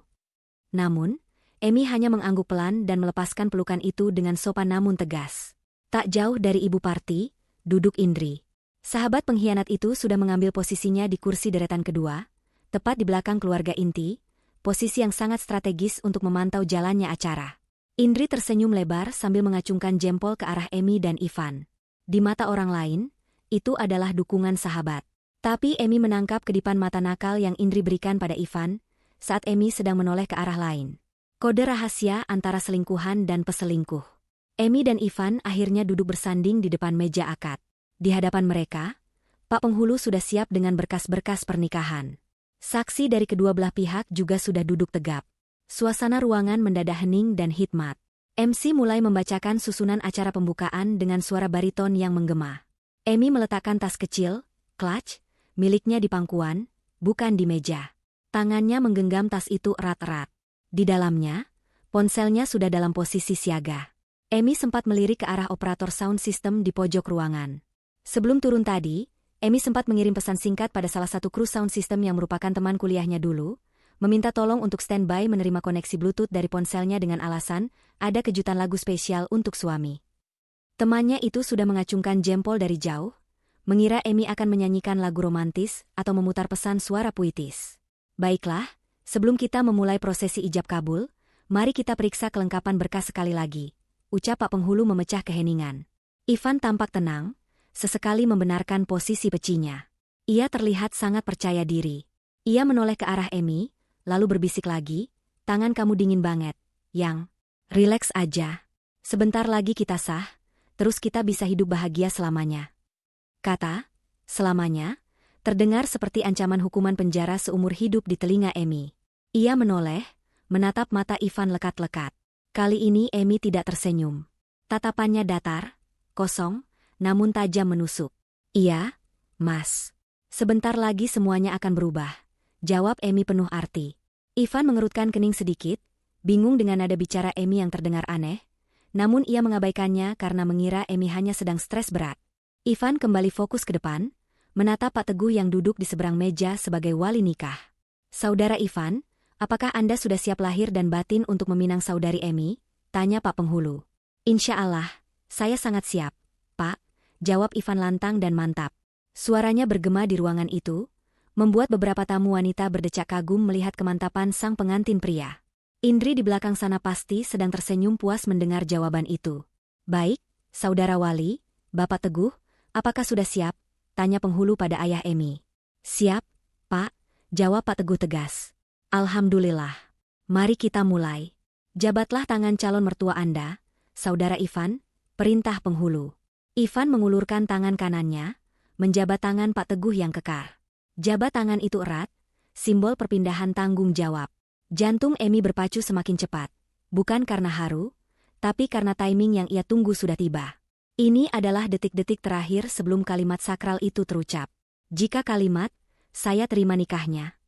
A: Namun, Emi hanya mengangguk pelan dan melepaskan pelukan itu dengan sopan namun tegas. Tak jauh dari ibu parti, duduk Indri. Sahabat pengkhianat itu sudah mengambil posisinya di kursi deretan kedua, tepat di belakang keluarga inti, posisi yang sangat strategis untuk memantau jalannya acara. Indri tersenyum lebar sambil mengacungkan jempol ke arah Emi dan Ivan. Di mata orang lain, itu adalah dukungan sahabat. Tapi Emi menangkap kedipan mata nakal yang Indri berikan pada Ivan, saat Emi sedang menoleh ke arah lain. Kode rahasia antara selingkuhan dan peselingkuh. Emi dan Ivan akhirnya duduk bersanding di depan meja akad. Di hadapan mereka, Pak Penghulu sudah siap dengan berkas-berkas pernikahan. Saksi dari kedua belah pihak juga sudah duduk tegap. Suasana ruangan mendadak hening dan hikmat. MC mulai membacakan susunan acara pembukaan dengan suara bariton yang menggema. Emi meletakkan tas kecil, clutch, miliknya di pangkuan, bukan di meja. Tangannya menggenggam tas itu erat-erat. Di dalamnya, ponselnya sudah dalam posisi siaga. Emi sempat melirik ke arah operator sound system di pojok ruangan. Sebelum turun tadi, Emi sempat mengirim pesan singkat pada salah satu kru sound system yang merupakan teman kuliahnya dulu, meminta tolong untuk standby menerima koneksi Bluetooth dari ponselnya dengan alasan ada kejutan lagu spesial untuk suami. Temannya itu sudah mengacungkan jempol dari jauh, mengira Emi akan menyanyikan lagu romantis atau memutar pesan suara puitis. Baiklah, sebelum kita memulai prosesi ijab kabul, mari kita periksa kelengkapan berkas sekali lagi, ucap Pak Penghulu memecah keheningan. Ivan tampak tenang, sesekali membenarkan posisi pecinya. Ia terlihat sangat percaya diri. Ia menoleh ke arah Emi, lalu berbisik lagi, tangan kamu dingin banget, Yang. Rileks aja. Sebentar lagi kita sah, terus kita bisa hidup bahagia selamanya. Kata, selamanya, terdengar seperti ancaman hukuman penjara seumur hidup di telinga Emi. Ia menoleh, menatap mata Ivan lekat-lekat. Kali ini Emi tidak tersenyum. Tatapannya datar, kosong, namun tajam menusuk. Iya, Mas. Sebentar lagi semuanya akan berubah, jawab Emi penuh arti. Ivan mengerutkan kening sedikit, bingung dengan nada bicara Emi yang terdengar aneh, namun ia mengabaikannya karena mengira Emi hanya sedang stres berat. Ivan kembali fokus ke depan, menatap Pak Teguh yang duduk di seberang meja sebagai wali nikah. Saudara Ivan, apakah Anda sudah siap lahir dan batin untuk meminang saudari Emi? Tanya Pak Penghulu. Insya Allah, saya sangat siap, Pak, jawab Ivan lantang dan mantap. Suaranya bergema di ruangan itu, membuat beberapa tamu wanita berdecak kagum melihat kemantapan sang pengantin pria. Indri di belakang sana pasti sedang tersenyum puas mendengar jawaban itu. Baik, Saudara Wali, Bapak Teguh, apakah sudah siap? Tanya Penghulu pada ayah Emi. Siap, Pak, jawab Pak Teguh tegas. Alhamdulillah. Mari kita mulai. Jabatlah tangan calon mertua Anda, Saudara Ivan, perintah Penghulu. Ivan mengulurkan tangan kanannya, menjabat tangan Pak Teguh yang kekar. Jabat tangan itu erat, simbol perpindahan tanggung jawab. Jantung Emi berpacu semakin cepat, bukan karena haru, tapi karena timing yang ia tunggu sudah tiba. Ini adalah detik-detik terakhir sebelum kalimat sakral itu terucap. Jika kalimat, saya terima nikahnya,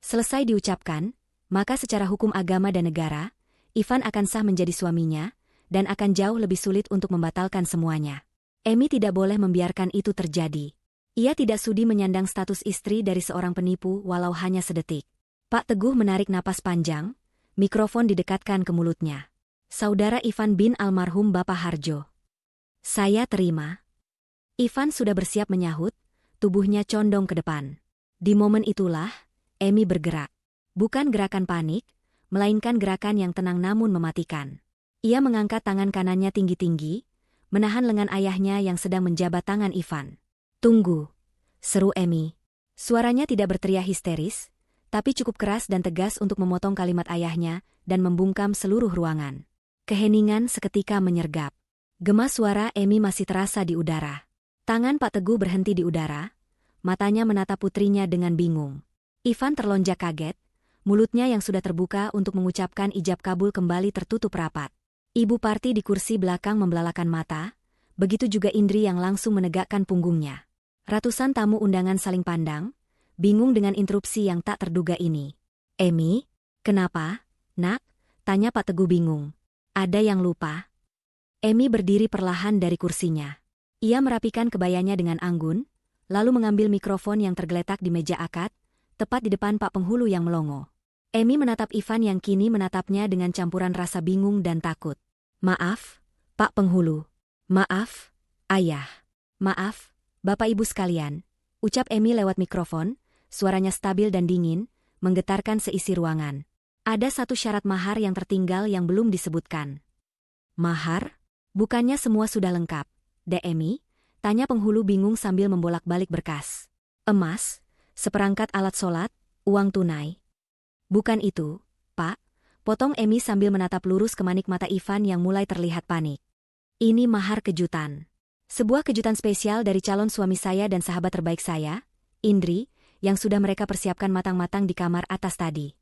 A: selesai diucapkan, maka secara hukum agama dan negara, Ivan akan sah menjadi suaminya, dan akan jauh lebih sulit untuk membatalkan semuanya. Emi tidak boleh membiarkan itu terjadi. Ia tidak sudi menyandang status istri dari seorang penipu walau hanya sedetik. Pak Teguh menarik napas panjang, mikrofon didekatkan ke mulutnya. Saudara Ivan bin almarhum Bapak Harjo. Saya terima. Ivan sudah bersiap menyahut, tubuhnya condong ke depan. Di momen itulah, Emi bergerak. Bukan gerakan panik, melainkan gerakan yang tenang namun mematikan. Ia mengangkat tangan kanannya tinggi-tinggi, menahan lengan ayahnya yang sedang menjabat tangan Ivan. Tunggu, seru Emi. Suaranya tidak berteriak histeris, tapi cukup keras dan tegas untuk memotong kalimat ayahnya dan membungkam seluruh ruangan. Keheningan seketika menyergap. Gema suara Emi masih terasa di udara. Tangan Pak Teguh berhenti di udara, matanya menatap putrinya dengan bingung. Ivan terlonjak kaget, mulutnya yang sudah terbuka untuk mengucapkan ijab kabul kembali tertutup rapat. Ibu Parti di kursi belakang membelalakan mata, begitu juga Indri yang langsung menegakkan punggungnya. Ratusan tamu undangan saling pandang, bingung dengan interupsi yang tak terduga ini. "Emi, kenapa, nak?" tanya Pak Teguh bingung. "Ada yang lupa?" Emi berdiri perlahan dari kursinya. Ia merapikan kebayanya dengan anggun, lalu mengambil mikrofon yang tergeletak di meja akad, tepat di depan Pak Penghulu yang melongo. Emi menatap Ivan yang kini menatapnya dengan campuran rasa bingung dan takut. "Maaf, Pak Penghulu. Maaf, Ayah. Maaf, Bapak Ibu sekalian," ucap Emi lewat mikrofon, suaranya stabil dan dingin, menggetarkan seisi ruangan. "Ada satu syarat mahar yang tertinggal yang belum disebutkan." "Mahar? Bukannya semua sudah lengkap, Dek Emi?" tanya Penghulu bingung sambil membolak-balik berkas. "Emas, seperangkat alat sholat, uang tunai." "Bukan itu, Pak," potong Emi sambil menatap lurus ke manik mata Ivan yang mulai terlihat panik. "Ini mahar kejutan. Sebuah kejutan spesial dari calon suami saya dan sahabat terbaik saya, Indri, yang sudah mereka persiapkan matang-matang di kamar atas tadi."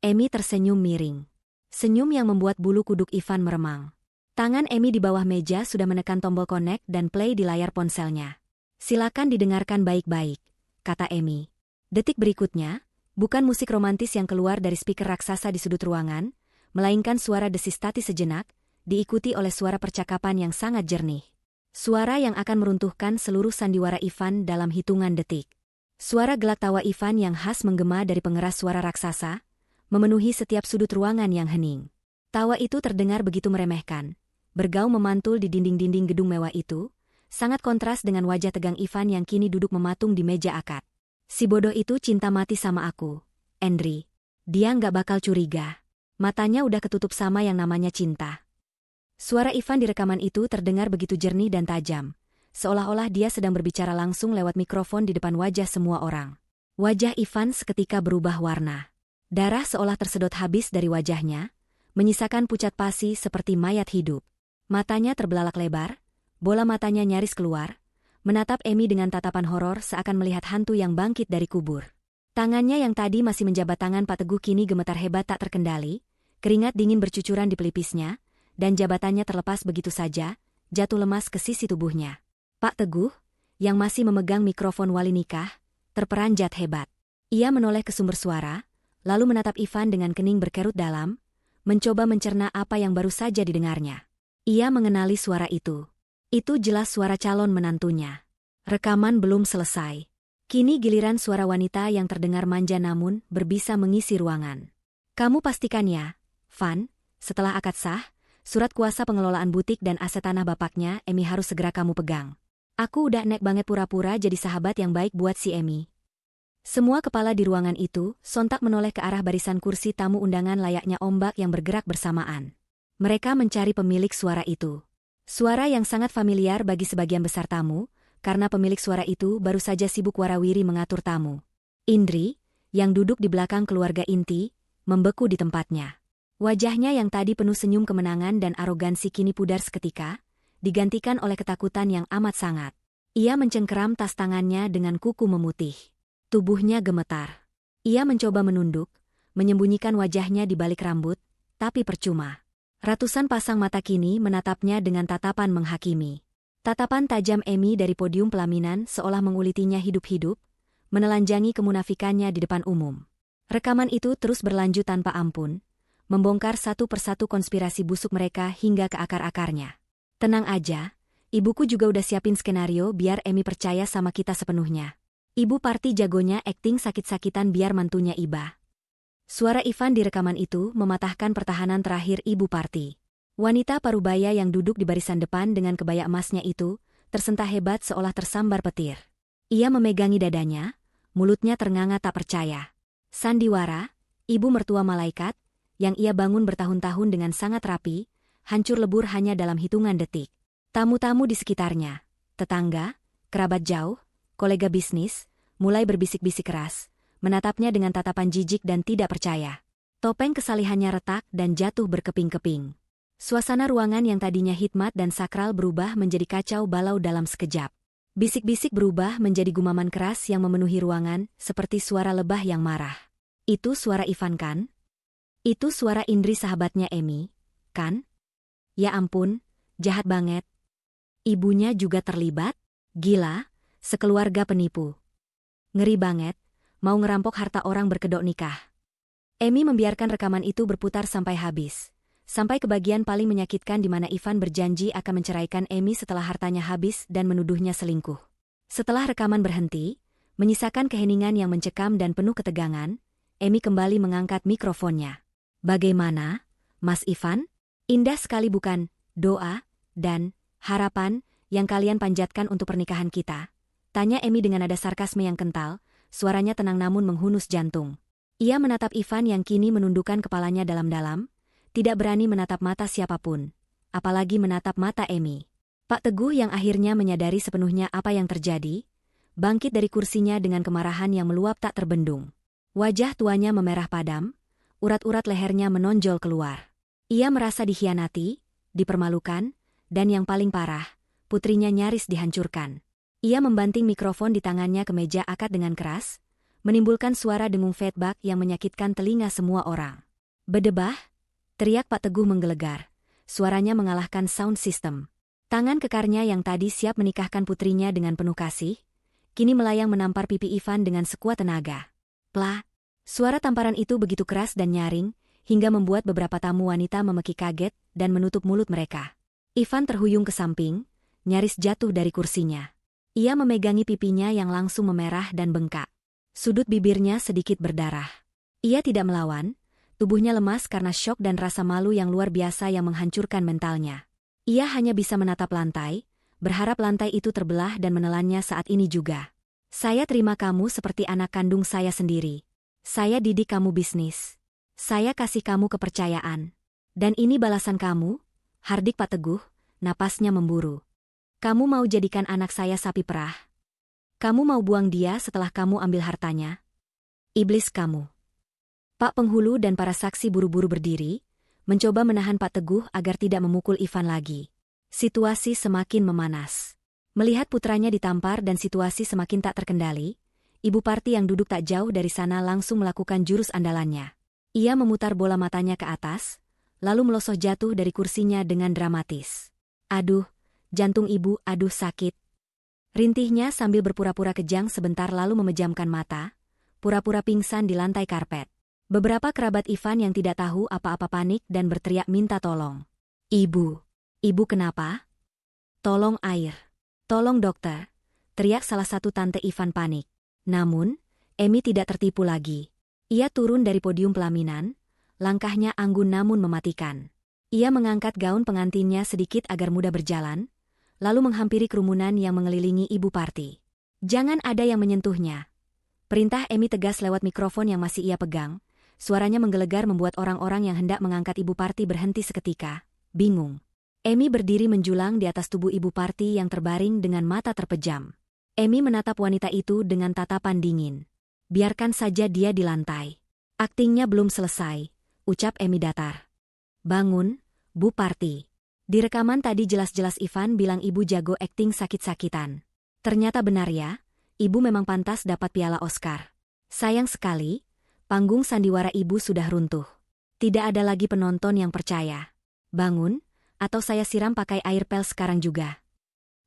A: Emi tersenyum miring. Senyum yang membuat bulu kuduk Ivan meremang. Tangan Emi di bawah meja sudah menekan tombol connect dan play di layar ponselnya. "Silakan didengarkan baik-baik," kata Emi. Detik berikutnya, bukan musik romantis yang keluar dari speaker raksasa di sudut ruangan, melainkan suara desis tati sejenak, diikuti oleh suara percakapan yang sangat jernih. Suara yang akan meruntuhkan seluruh sandiwara Ivan dalam hitungan detik. Suara gelak tawa Ivan yang khas menggema dari pengeras suara raksasa, memenuhi setiap sudut ruangan yang hening. Tawa itu terdengar begitu meremehkan, bergaung memantul di dinding-dinding gedung mewah itu, sangat kontras dengan wajah tegang Ivan yang kini duduk mematung di meja akad. "Si bodoh itu cinta mati sama aku, Indri. Dia nggak bakal curiga. Matanya udah ketutup sama yang namanya cinta." Suara Ivan di rekaman itu terdengar begitu jernih dan tajam, seolah-olah dia sedang berbicara langsung lewat mikrofon di depan wajah semua orang. Wajah Ivan seketika berubah warna. Darah seolah tersedot habis dari wajahnya, menyisakan pucat pasi seperti mayat hidup. Matanya terbelalak lebar, bola matanya nyaris keluar, menatap Emi dengan tatapan horor seakan melihat hantu yang bangkit dari kubur. Tangannya yang tadi masih menjabat tangan Pak Teguh kini gemetar hebat tak terkendali, keringat dingin bercucuran di pelipisnya, dan jabatannya terlepas begitu saja, jatuh lemas ke sisi tubuhnya. Pak Teguh, yang masih memegang mikrofon wali nikah, terperanjat hebat. Ia menoleh ke sumber suara, lalu menatap Ivan dengan kening berkerut dalam, mencoba mencerna apa yang baru saja didengarnya. Ia mengenali suara itu. Itu jelas suara calon menantunya. Rekaman belum selesai. Kini giliran suara wanita yang terdengar manja namun berbisa mengisi ruangan. "Kamu pastikan ya, Van, setelah akad sah, surat kuasa pengelolaan butik dan aset tanah bapaknya Emi harus segera kamu pegang. Aku udah nek banget pura-pura jadi sahabat yang baik buat si Emi." Semua kepala di ruangan itu sontak menoleh ke arah barisan kursi tamu undangan layaknya ombak yang bergerak bersamaan. Mereka mencari pemilik suara itu. Suara yang sangat familiar bagi sebagian besar tamu, karena pemilik suara itu baru saja sibuk warawiri mengatur tamu. Indri, yang duduk di belakang keluarga inti, membeku di tempatnya. Wajahnya yang tadi penuh senyum kemenangan dan arogansi kini pudar seketika, digantikan oleh ketakutan yang amat sangat. Ia mencengkeram tas tangannya dengan kuku memutih. Tubuhnya gemetar. Ia mencoba menunduk, menyembunyikan wajahnya di balik rambut, tapi percuma. Ratusan pasang mata kini menatapnya dengan tatapan menghakimi. Tatapan tajam Emi dari podium pelaminan seolah mengulitinya hidup-hidup, menelanjangi kemunafikannya di depan umum. Rekaman itu terus berlanjut tanpa ampun, membongkar satu persatu konspirasi busuk mereka hingga ke akar-akarnya. "Tenang aja, ibuku juga udah siapin skenario biar Emi percaya sama kita sepenuhnya. Ibu Parti jagonya akting sakit-sakitan biar mantunya iba." Suara Ivan di rekaman itu mematahkan pertahanan terakhir Ibu Parti. Wanita parubaya yang duduk di barisan depan dengan kebaya emasnya itu, tersentak hebat seolah tersambar petir. Ia memegangi dadanya, mulutnya ternganga tak percaya. Sandiwara, ibu mertua malaikat, yang ia bangun bertahun-tahun dengan sangat rapi, hancur lebur hanya dalam hitungan detik. Tamu-tamu di sekitarnya, tetangga, kerabat jauh, kolega bisnis, mulai berbisik-bisik keras, menatapnya dengan tatapan jijik dan tidak percaya. Topeng kesalihannya retak dan jatuh berkeping-keping. Suasana ruangan yang tadinya hikmat dan sakral berubah menjadi kacau balau dalam sekejap. Bisik-bisik berubah menjadi gumaman keras yang memenuhi ruangan, seperti suara lebah yang marah. Itu suara Ivan kan? Itu suara Indri sahabatnya Emi, kan? Ya ampun, jahat banget. Ibunya juga terlibat? Gila, sekeluarga penipu. Ngeri banget, mau ngerampok harta orang berkedok nikah. Emi membiarkan rekaman itu berputar sampai habis. Sampai ke bagian paling menyakitkan di mana Ivan berjanji akan menceraikan Emi setelah hartanya habis dan menuduhnya selingkuh. Setelah rekaman berhenti, menyisakan keheningan yang mencekam dan penuh ketegangan, Emi kembali mengangkat mikrofonnya. Bagaimana, Mas Ivan? Indah sekali bukan, doa, dan harapan yang kalian panjatkan untuk pernikahan kita? Tanya Emi dengan nada sarkasme yang kental, suaranya tenang namun menghunus jantung. Ia menatap Ivan yang kini menundukkan kepalanya dalam-dalam, tidak berani menatap mata siapapun, apalagi menatap mata Emi. Pak Teguh yang akhirnya menyadari sepenuhnya apa yang terjadi, bangkit dari kursinya dengan kemarahan yang meluap tak terbendung. Wajah tuanya memerah padam, urat-urat lehernya menonjol keluar. Ia merasa dikhianati, dipermalukan, dan yang paling parah, putrinya nyaris dihancurkan. Ia membanting mikrofon di tangannya ke meja akad dengan keras, menimbulkan suara dengung feedback yang menyakitkan telinga semua orang. Bedebah, teriak Pak Teguh menggelegar, suaranya mengalahkan sound system. Tangan kekarnya yang tadi siap menikahkan putrinya dengan penuh kasih, kini melayang menampar pipi Ivan dengan sekuat tenaga. Plah! Suara tamparan itu begitu keras dan nyaring, hingga membuat beberapa tamu wanita memeki kaget dan menutup mulut mereka. Ivan terhuyung ke samping, nyaris jatuh dari kursinya. Ia memegangi pipinya yang langsung memerah dan bengkak. Sudut bibirnya sedikit berdarah. Ia tidak melawan, tubuhnya lemas karena syok dan rasa malu yang luar biasa yang menghancurkan mentalnya. Ia hanya bisa menatap lantai, berharap lantai itu terbelah dan menelannya saat ini juga. Saya terima kamu seperti anak kandung saya sendiri. Saya didik kamu bisnis. Saya kasih kamu kepercayaan. Dan ini balasan kamu? Hardik Pak Teguh, napasnya memburu. Kamu mau jadikan anak saya sapi perah? Kamu mau buang dia setelah kamu ambil hartanya? Iblis kamu. Pak Penghulu dan para saksi buru-buru berdiri, mencoba menahan Pak Teguh agar tidak memukul Ivan lagi. Situasi semakin memanas. Melihat putranya ditampar dan situasi semakin tak terkendali, Ibu Parti yang duduk tak jauh dari sana langsung melakukan jurus andalannya. Ia memutar bola matanya ke atas, lalu melosot jatuh dari kursinya dengan dramatis. Aduh, jantung ibu, aduh sakit. Rintihnya sambil berpura-pura kejang sebentar lalu memejamkan mata, pura-pura pingsan di lantai karpet. Beberapa kerabat Ivan yang tidak tahu apa-apa panik dan berteriak minta tolong. Ibu, ibu kenapa? Tolong air. Tolong dokter, teriak salah satu tante Ivan panik. Namun, Emi tidak tertipu lagi. Ia turun dari podium pelaminan, langkahnya anggun namun mematikan. Ia mengangkat gaun pengantinnya sedikit agar mudah berjalan, lalu menghampiri kerumunan yang mengelilingi Ibu Parti. Jangan ada yang menyentuhnya. Perintah Emi tegas lewat mikrofon yang masih ia pegang. Suaranya menggelegar membuat orang-orang yang hendak mengangkat Ibu Parti berhenti seketika, bingung. Emi berdiri menjulang di atas tubuh Ibu Parti yang terbaring dengan mata terpejam. Emi menatap wanita itu dengan tatapan dingin. Biarkan saja dia di lantai. Aktingnya belum selesai, ucap Emi datar. Bangun, Bu Parti. Di rekaman tadi jelas-jelas Ivan bilang ibu jago akting sakit-sakitan. Ternyata benar ya, ibu memang pantas dapat piala Oscar. Sayang sekali, panggung sandiwara ibu sudah runtuh. Tidak ada lagi penonton yang percaya. Bangun, atau saya siram pakai air pel sekarang juga.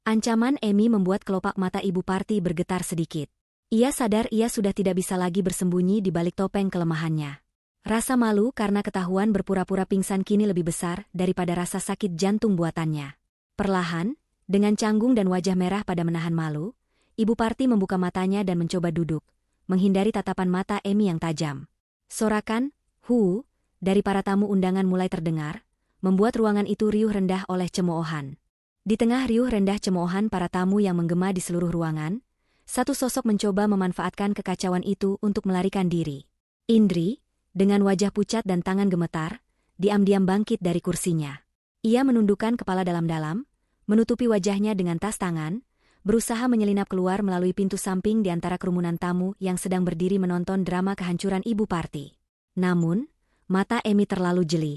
A: Ancaman Emi membuat kelopak mata Ibu Parti bergetar sedikit. Ia sadar ia sudah tidak bisa lagi bersembunyi di balik topeng kelemahannya. Rasa malu karena ketahuan berpura-pura pingsan kini lebih besar daripada rasa sakit jantung buatannya. Perlahan, dengan canggung dan wajah merah pada menahan malu, Ibu Parti membuka matanya dan mencoba duduk, menghindari tatapan mata Emi yang tajam. Sorakan, "Hu," dari para tamu undangan mulai terdengar, membuat ruangan itu riuh rendah oleh cemoohan. Di tengah riuh rendah cemoohan para tamu yang menggema di seluruh ruangan, satu sosok mencoba memanfaatkan kekacauan itu untuk melarikan diri. Indri, dengan wajah pucat dan tangan gemetar, diam-diam bangkit dari kursinya. Ia menundukkan kepala dalam-dalam, menutupi wajahnya dengan tas tangan, berusaha menyelinap keluar melalui pintu samping di antara kerumunan tamu yang sedang berdiri menonton drama kehancuran Ibu Parti. Namun, mata Emi terlalu jeli.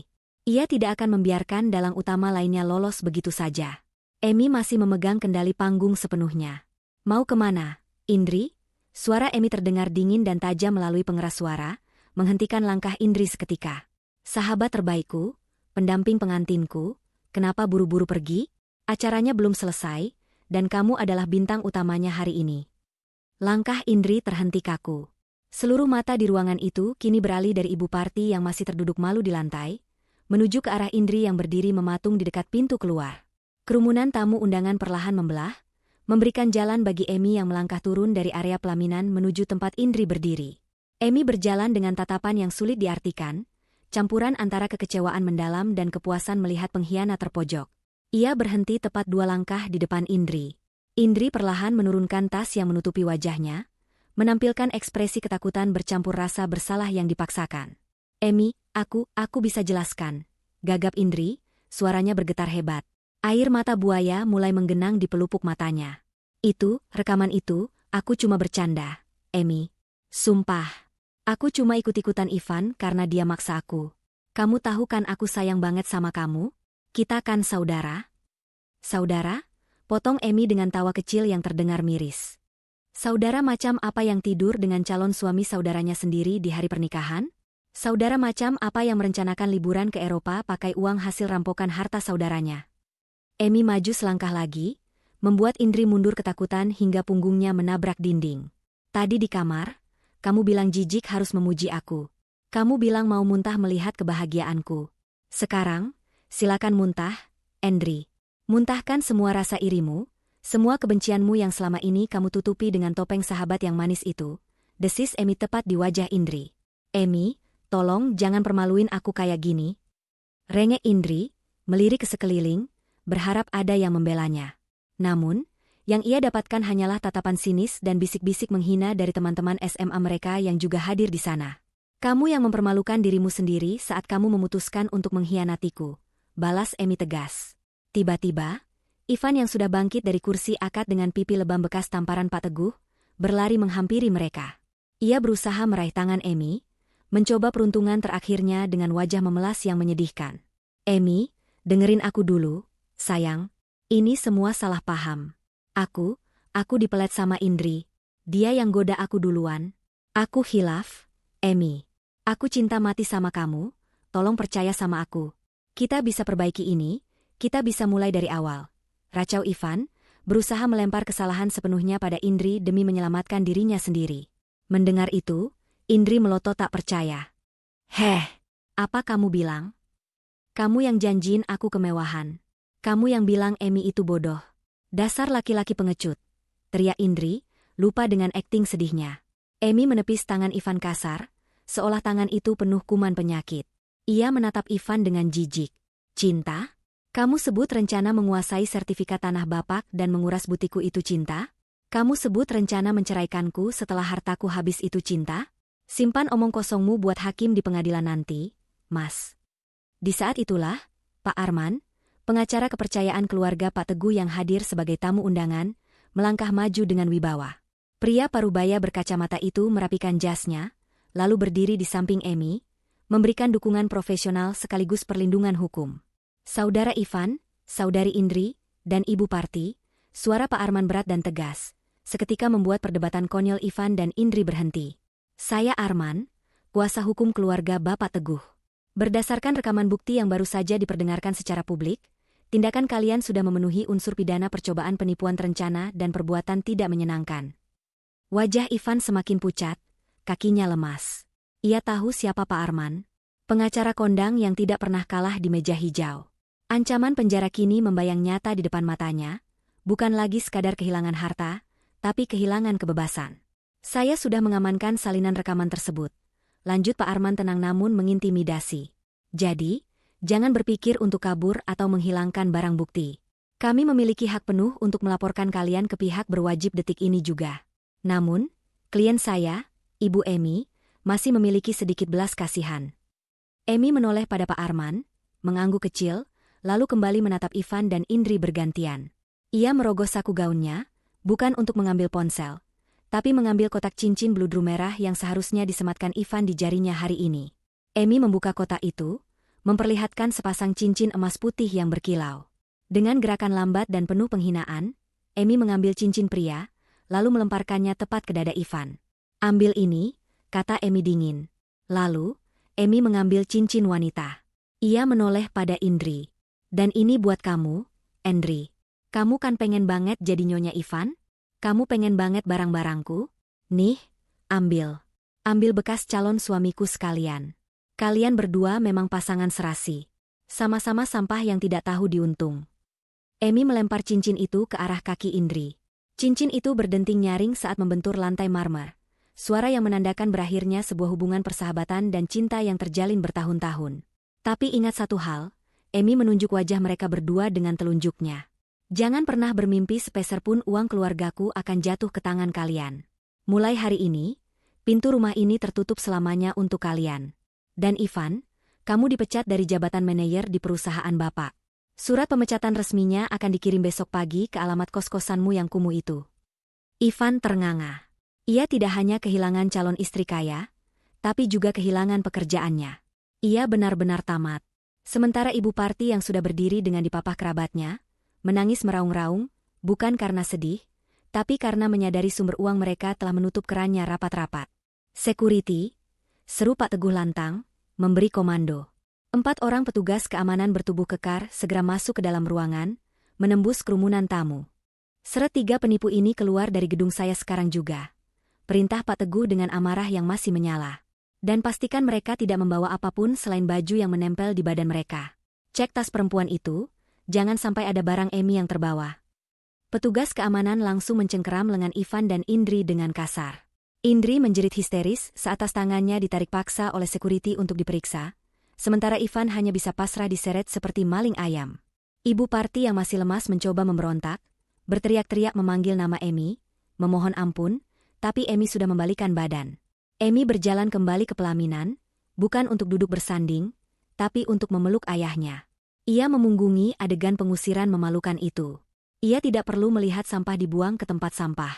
A: Ia tidak akan membiarkan dalang utama lainnya lolos begitu saja. Emi masih memegang kendali panggung sepenuhnya. Mau kemana, Indri? Suara Emi terdengar dingin dan tajam melalui pengeras suara, menghentikan langkah Indri seketika. Sahabat terbaikku, pendamping pengantinku, kenapa buru-buru pergi? Acaranya belum selesai, dan kamu adalah bintang utamanya hari ini. Langkah Indri terhenti kaku. Seluruh mata di ruangan itu kini beralih dari Ibu Parti yang masih terduduk malu di lantai, menuju ke arah Indri yang berdiri mematung di dekat pintu keluar. Kerumunan tamu undangan perlahan membelah, memberikan jalan bagi Emi yang melangkah turun dari area pelaminan menuju tempat Indri berdiri. Emi berjalan dengan tatapan yang sulit diartikan, campuran antara kekecewaan mendalam dan kepuasan melihat pengkhianat terpojok. Ia berhenti tepat 2 langkah di depan Indri. Indri perlahan menurunkan tas yang menutupi wajahnya, menampilkan ekspresi ketakutan bercampur rasa bersalah yang dipaksakan. Emi, aku bisa jelaskan. Gagap Indri, suaranya bergetar hebat. Air mata buaya mulai menggenang di pelupuk matanya. Rekaman itu, aku cuma bercanda. Emi. Sumpah. Aku cuma ikut-ikutan Ivan karena dia maksa aku. Kamu tahu kan aku sayang banget sama kamu? Kita kan saudara? Saudara? Potong Emi dengan tawa kecil yang terdengar miris. Saudara macam apa yang tidur dengan calon suami saudaranya sendiri di hari pernikahan? Saudara macam apa yang merencanakan liburan ke Eropa pakai uang hasil rampokan harta saudaranya? Emi maju selangkah lagi, membuat Indri mundur ketakutan hingga punggungnya menabrak dinding. Tadi di kamar, kamu bilang jijik harus memuji aku. Kamu bilang mau muntah melihat kebahagiaanku. Sekarang, silakan muntah, Indri. Muntahkan semua rasa irimu, semua kebencianmu yang selama ini kamu tutupi dengan topeng sahabat yang manis itu, desis Emi tepat di wajah Indri. Emi, tolong jangan permaluin aku kayak gini. Rengek Indri, melirik ke sekeliling, berharap ada yang membelanya. Namun, yang ia dapatkan hanyalah tatapan sinis dan bisik-bisik menghina dari teman-teman SMA mereka yang juga hadir di sana. Kamu yang mempermalukan dirimu sendiri saat kamu memutuskan untuk mengkhianatiku, balas Emi tegas. Tiba-tiba, Ivan yang sudah bangkit dari kursi akad dengan pipi lebam bekas tamparan Pak Teguh, berlari menghampiri mereka. Ia berusaha meraih tangan Emi, mencoba peruntungan terakhirnya dengan wajah memelas yang menyedihkan. Emi, dengerin aku dulu, sayang. Ini semua salah paham. Aku dipelet sama Indri. Dia yang goda aku duluan. Aku khilaf, Emi. Aku cinta mati sama kamu, tolong percaya sama aku. Kita bisa perbaiki ini, kita bisa mulai dari awal. Racau Ivan, berusaha melempar kesalahan sepenuhnya pada Indri demi menyelamatkan dirinya sendiri. Mendengar itu, Indri melotot tak percaya. Heh, apa kamu bilang? Kamu yang janjiin aku kemewahan. Kamu yang bilang Emi itu bodoh. Dasar laki-laki pengecut. Teriak Indri, lupa dengan akting sedihnya. Emi menepis tangan Ivan kasar, seolah tangan itu penuh kuman penyakit. Ia menatap Ivan dengan jijik. Cinta? Kamu sebut rencana menguasai sertifikat tanah Bapak dan menguras butiku itu cinta? Kamu sebut rencana menceraikanku setelah hartaku habis itu cinta? Simpan omong kosongmu buat hakim di pengadilan nanti, Mas. Di saat itulah, Pak Arman, pengacara kepercayaan keluarga Pak Teguh yang hadir sebagai tamu undangan, melangkah maju dengan wibawa. Pria parubaya berkacamata itu merapikan jasnya, lalu berdiri di samping Emi, memberikan dukungan profesional sekaligus perlindungan hukum. Saudara Ivan, Saudari Indri, dan Ibu Parti, suara Pak Arman berat dan tegas, seketika membuat perdebatan konyol Ivan dan Indri berhenti. Saya Arman, kuasa hukum keluarga Bapak Teguh. Berdasarkan rekaman bukti yang baru saja diperdengarkan secara publik, tindakan kalian sudah memenuhi unsur pidana percobaan penipuan terencana dan perbuatan tidak menyenangkan. Wajah Ivan semakin pucat, kakinya lemas. Ia tahu siapa Pak Arman, pengacara kondang yang tidak pernah kalah di meja hijau. Ancaman penjara kini membayang nyata di depan matanya, bukan lagi sekadar kehilangan harta, tapi kehilangan kebebasan. Saya sudah mengamankan salinan rekaman tersebut. Lanjut Pak Arman tenang namun mengintimidasi. Jadi, jangan berpikir untuk kabur atau menghilangkan barang bukti. Kami memiliki hak penuh untuk melaporkan kalian ke pihak berwajib detik ini juga. Namun, klien saya, Ibu Emi, masih memiliki sedikit belas kasihan. Emi menoleh pada Pak Arman, mengangguk kecil, lalu kembali menatap Ivan dan Indri bergantian. Ia merogoh saku gaunnya, bukan untuk mengambil ponsel, tapi mengambil kotak cincin bludru merah yang seharusnya disematkan Ivan di jarinya hari ini. Emi membuka kotak itu, memperlihatkan sepasang cincin emas putih yang berkilau. Dengan gerakan lambat dan penuh penghinaan, Emi mengambil cincin pria, lalu melemparkannya tepat ke dada Ivan. Ambil ini, kata Emi dingin. Lalu, Emi mengambil cincin wanita. Ia menoleh pada Indri. Dan ini buat kamu, Indri. Kamu kan pengen banget jadi Nyonya Ivan? Kamu pengen banget barang-barangku? Nih, ambil. Ambil bekas calon suamiku sekalian. Kalian berdua memang pasangan serasi. Sama-sama sampah yang tidak tahu diuntung. Emi melempar cincin itu ke arah kaki Indri. Cincin itu berdenting nyaring saat membentur lantai marmer. Suara yang menandakan berakhirnya sebuah hubungan persahabatan dan cinta yang terjalin bertahun-tahun. Tapi ingat satu hal, Emi menunjuk wajah mereka berdua dengan telunjuknya. Jangan pernah bermimpi sepeser pun uang keluargaku akan jatuh ke tangan kalian. Mulai hari ini, pintu rumah ini tertutup selamanya untuk kalian. Dan Ivan, kamu dipecat dari jabatan manajer di perusahaan Bapak. Surat pemecatan resminya akan dikirim besok pagi ke alamat kos-kosanmu yang kumuh itu. Ivan ternganga. Ia tidak hanya kehilangan calon istri kaya, tapi juga kehilangan pekerjaannya. Ia benar-benar tamat. Sementara ibu Parti yang sudah berdiri dengan dipapah kerabatnya, menangis meraung-raung, bukan karena sedih, tapi karena menyadari sumber uang mereka telah menutup kerannya rapat-rapat. Security, seru Pak Teguh lantang, memberi komando. 4 orang petugas keamanan bertubuh kekar segera masuk ke dalam ruangan, menembus kerumunan tamu. Seret 3 penipu ini keluar dari gedung saya sekarang juga. Perintah Pak Teguh dengan amarah yang masih menyala. Dan pastikan mereka tidak membawa apapun selain baju yang menempel di badan mereka. Cek tas perempuan itu, jangan sampai ada barang Emi yang terbawa. Petugas keamanan langsung mencengkeram lengan Ivan dan Indri dengan kasar. Indri menjerit histeris saat tas tangannya ditarik paksa oleh security untuk diperiksa. Sementara Ivan hanya bisa pasrah diseret seperti maling ayam. Ibu Parti yang masih lemas mencoba memberontak, berteriak-teriak memanggil nama Emi, memohon ampun, tapi Emi sudah membalikan badan. Emi berjalan kembali ke pelaminan, bukan untuk duduk bersanding, tapi untuk memeluk ayahnya. Ia memunggungi adegan pengusiran memalukan itu. Ia tidak perlu melihat sampah dibuang ke tempat sampah.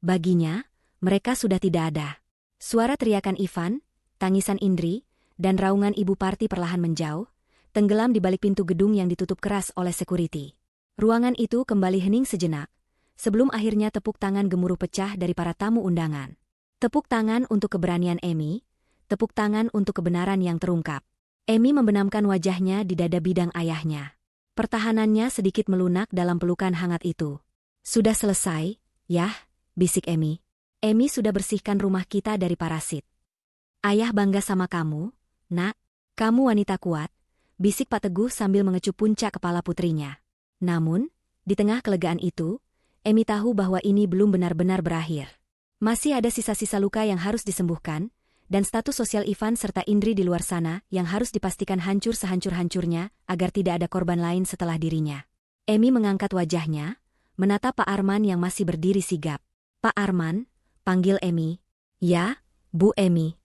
A: Baginya, mereka sudah tidak ada. Suara teriakan Ivan, tangisan Indri, dan raungan ibu Parti perlahan menjauh, tenggelam di balik pintu gedung yang ditutup keras oleh security. Ruangan itu kembali hening sejenak, sebelum akhirnya tepuk tangan gemuruh pecah dari para tamu undangan. Tepuk tangan untuk keberanian Emi, tepuk tangan untuk kebenaran yang terungkap. Emi membenamkan wajahnya di dada bidang ayahnya. Pertahanannya sedikit melunak dalam pelukan hangat itu. Sudah selesai, yah, bisik Emi. Emi sudah bersihkan rumah kita dari parasit. Ayah bangga sama kamu, nak. Kamu wanita kuat, bisik Pak Teguh sambil mengecup puncak kepala putrinya. Namun, di tengah kelegaan itu, Emi tahu bahwa ini belum benar-benar berakhir. Masih ada sisa-sisa luka yang harus disembuhkan, dan status sosial Ivan serta Indri di luar sana yang harus dipastikan hancur sehancur-hancurnya agar tidak ada korban lain setelah dirinya. Emi mengangkat wajahnya, menatap Pak Arman yang masih berdiri sigap. Pak Arman, panggil Emi. Ya, Bu Emi.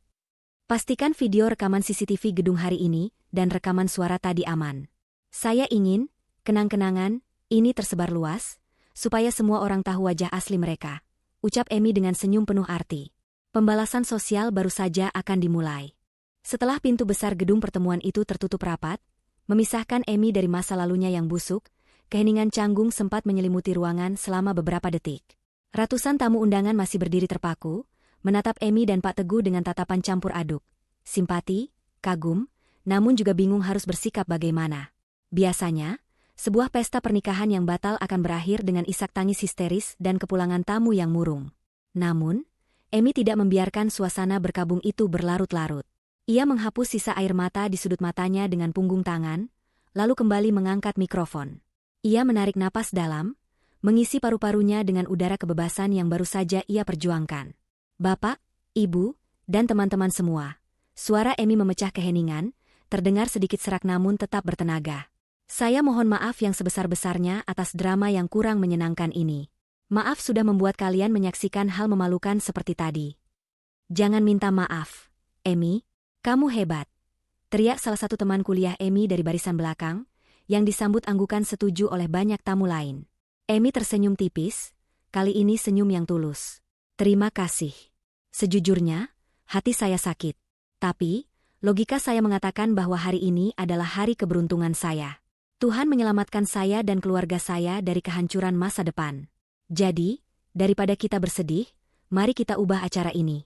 A: Pastikan video rekaman CCTV gedung hari ini dan rekaman suara tadi aman. Saya ingin, kenang-kenangan, ini tersebar luas, supaya semua orang tahu wajah asli mereka. Ucap Emi dengan senyum penuh arti. Pembalasan sosial baru saja akan dimulai. Setelah pintu besar gedung pertemuan itu tertutup rapat, memisahkan Emi dari masa lalunya yang busuk, keheningan canggung sempat menyelimuti ruangan selama beberapa detik. Ratusan tamu undangan masih berdiri terpaku, menatap Emi dan Pak Teguh dengan tatapan campur aduk. Simpati, kagum, namun juga bingung harus bersikap bagaimana. Biasanya, sebuah pesta pernikahan yang batal akan berakhir dengan isak tangis histeris dan kepulangan tamu yang murung. Namun, Emi tidak membiarkan suasana berkabung itu berlarut-larut. Ia menghapus sisa air mata di sudut matanya dengan punggung tangan, lalu kembali mengangkat mikrofon. Ia menarik napas dalam, mengisi paru-parunya dengan udara kebebasan yang baru saja ia perjuangkan. Bapak, Ibu, dan teman-teman semua. Suara Emi memecah keheningan, terdengar sedikit serak namun tetap bertenaga. Saya mohon maaf yang sebesar-besarnya atas drama yang kurang menyenangkan ini. Maaf sudah membuat kalian menyaksikan hal memalukan seperti tadi. Jangan minta maaf, Emi. Kamu hebat. Teriak salah satu teman kuliah Emi dari barisan belakang, yang disambut anggukan setuju oleh banyak tamu lain. Emi tersenyum tipis, kali ini senyum yang tulus. Terima kasih. Sejujurnya, hati saya sakit. Tapi, logika saya mengatakan bahwa hari ini adalah hari keberuntungan saya. Tuhan menyelamatkan saya dan keluarga saya dari kehancuran masa depan. Jadi, daripada kita bersedih, mari kita ubah acara ini.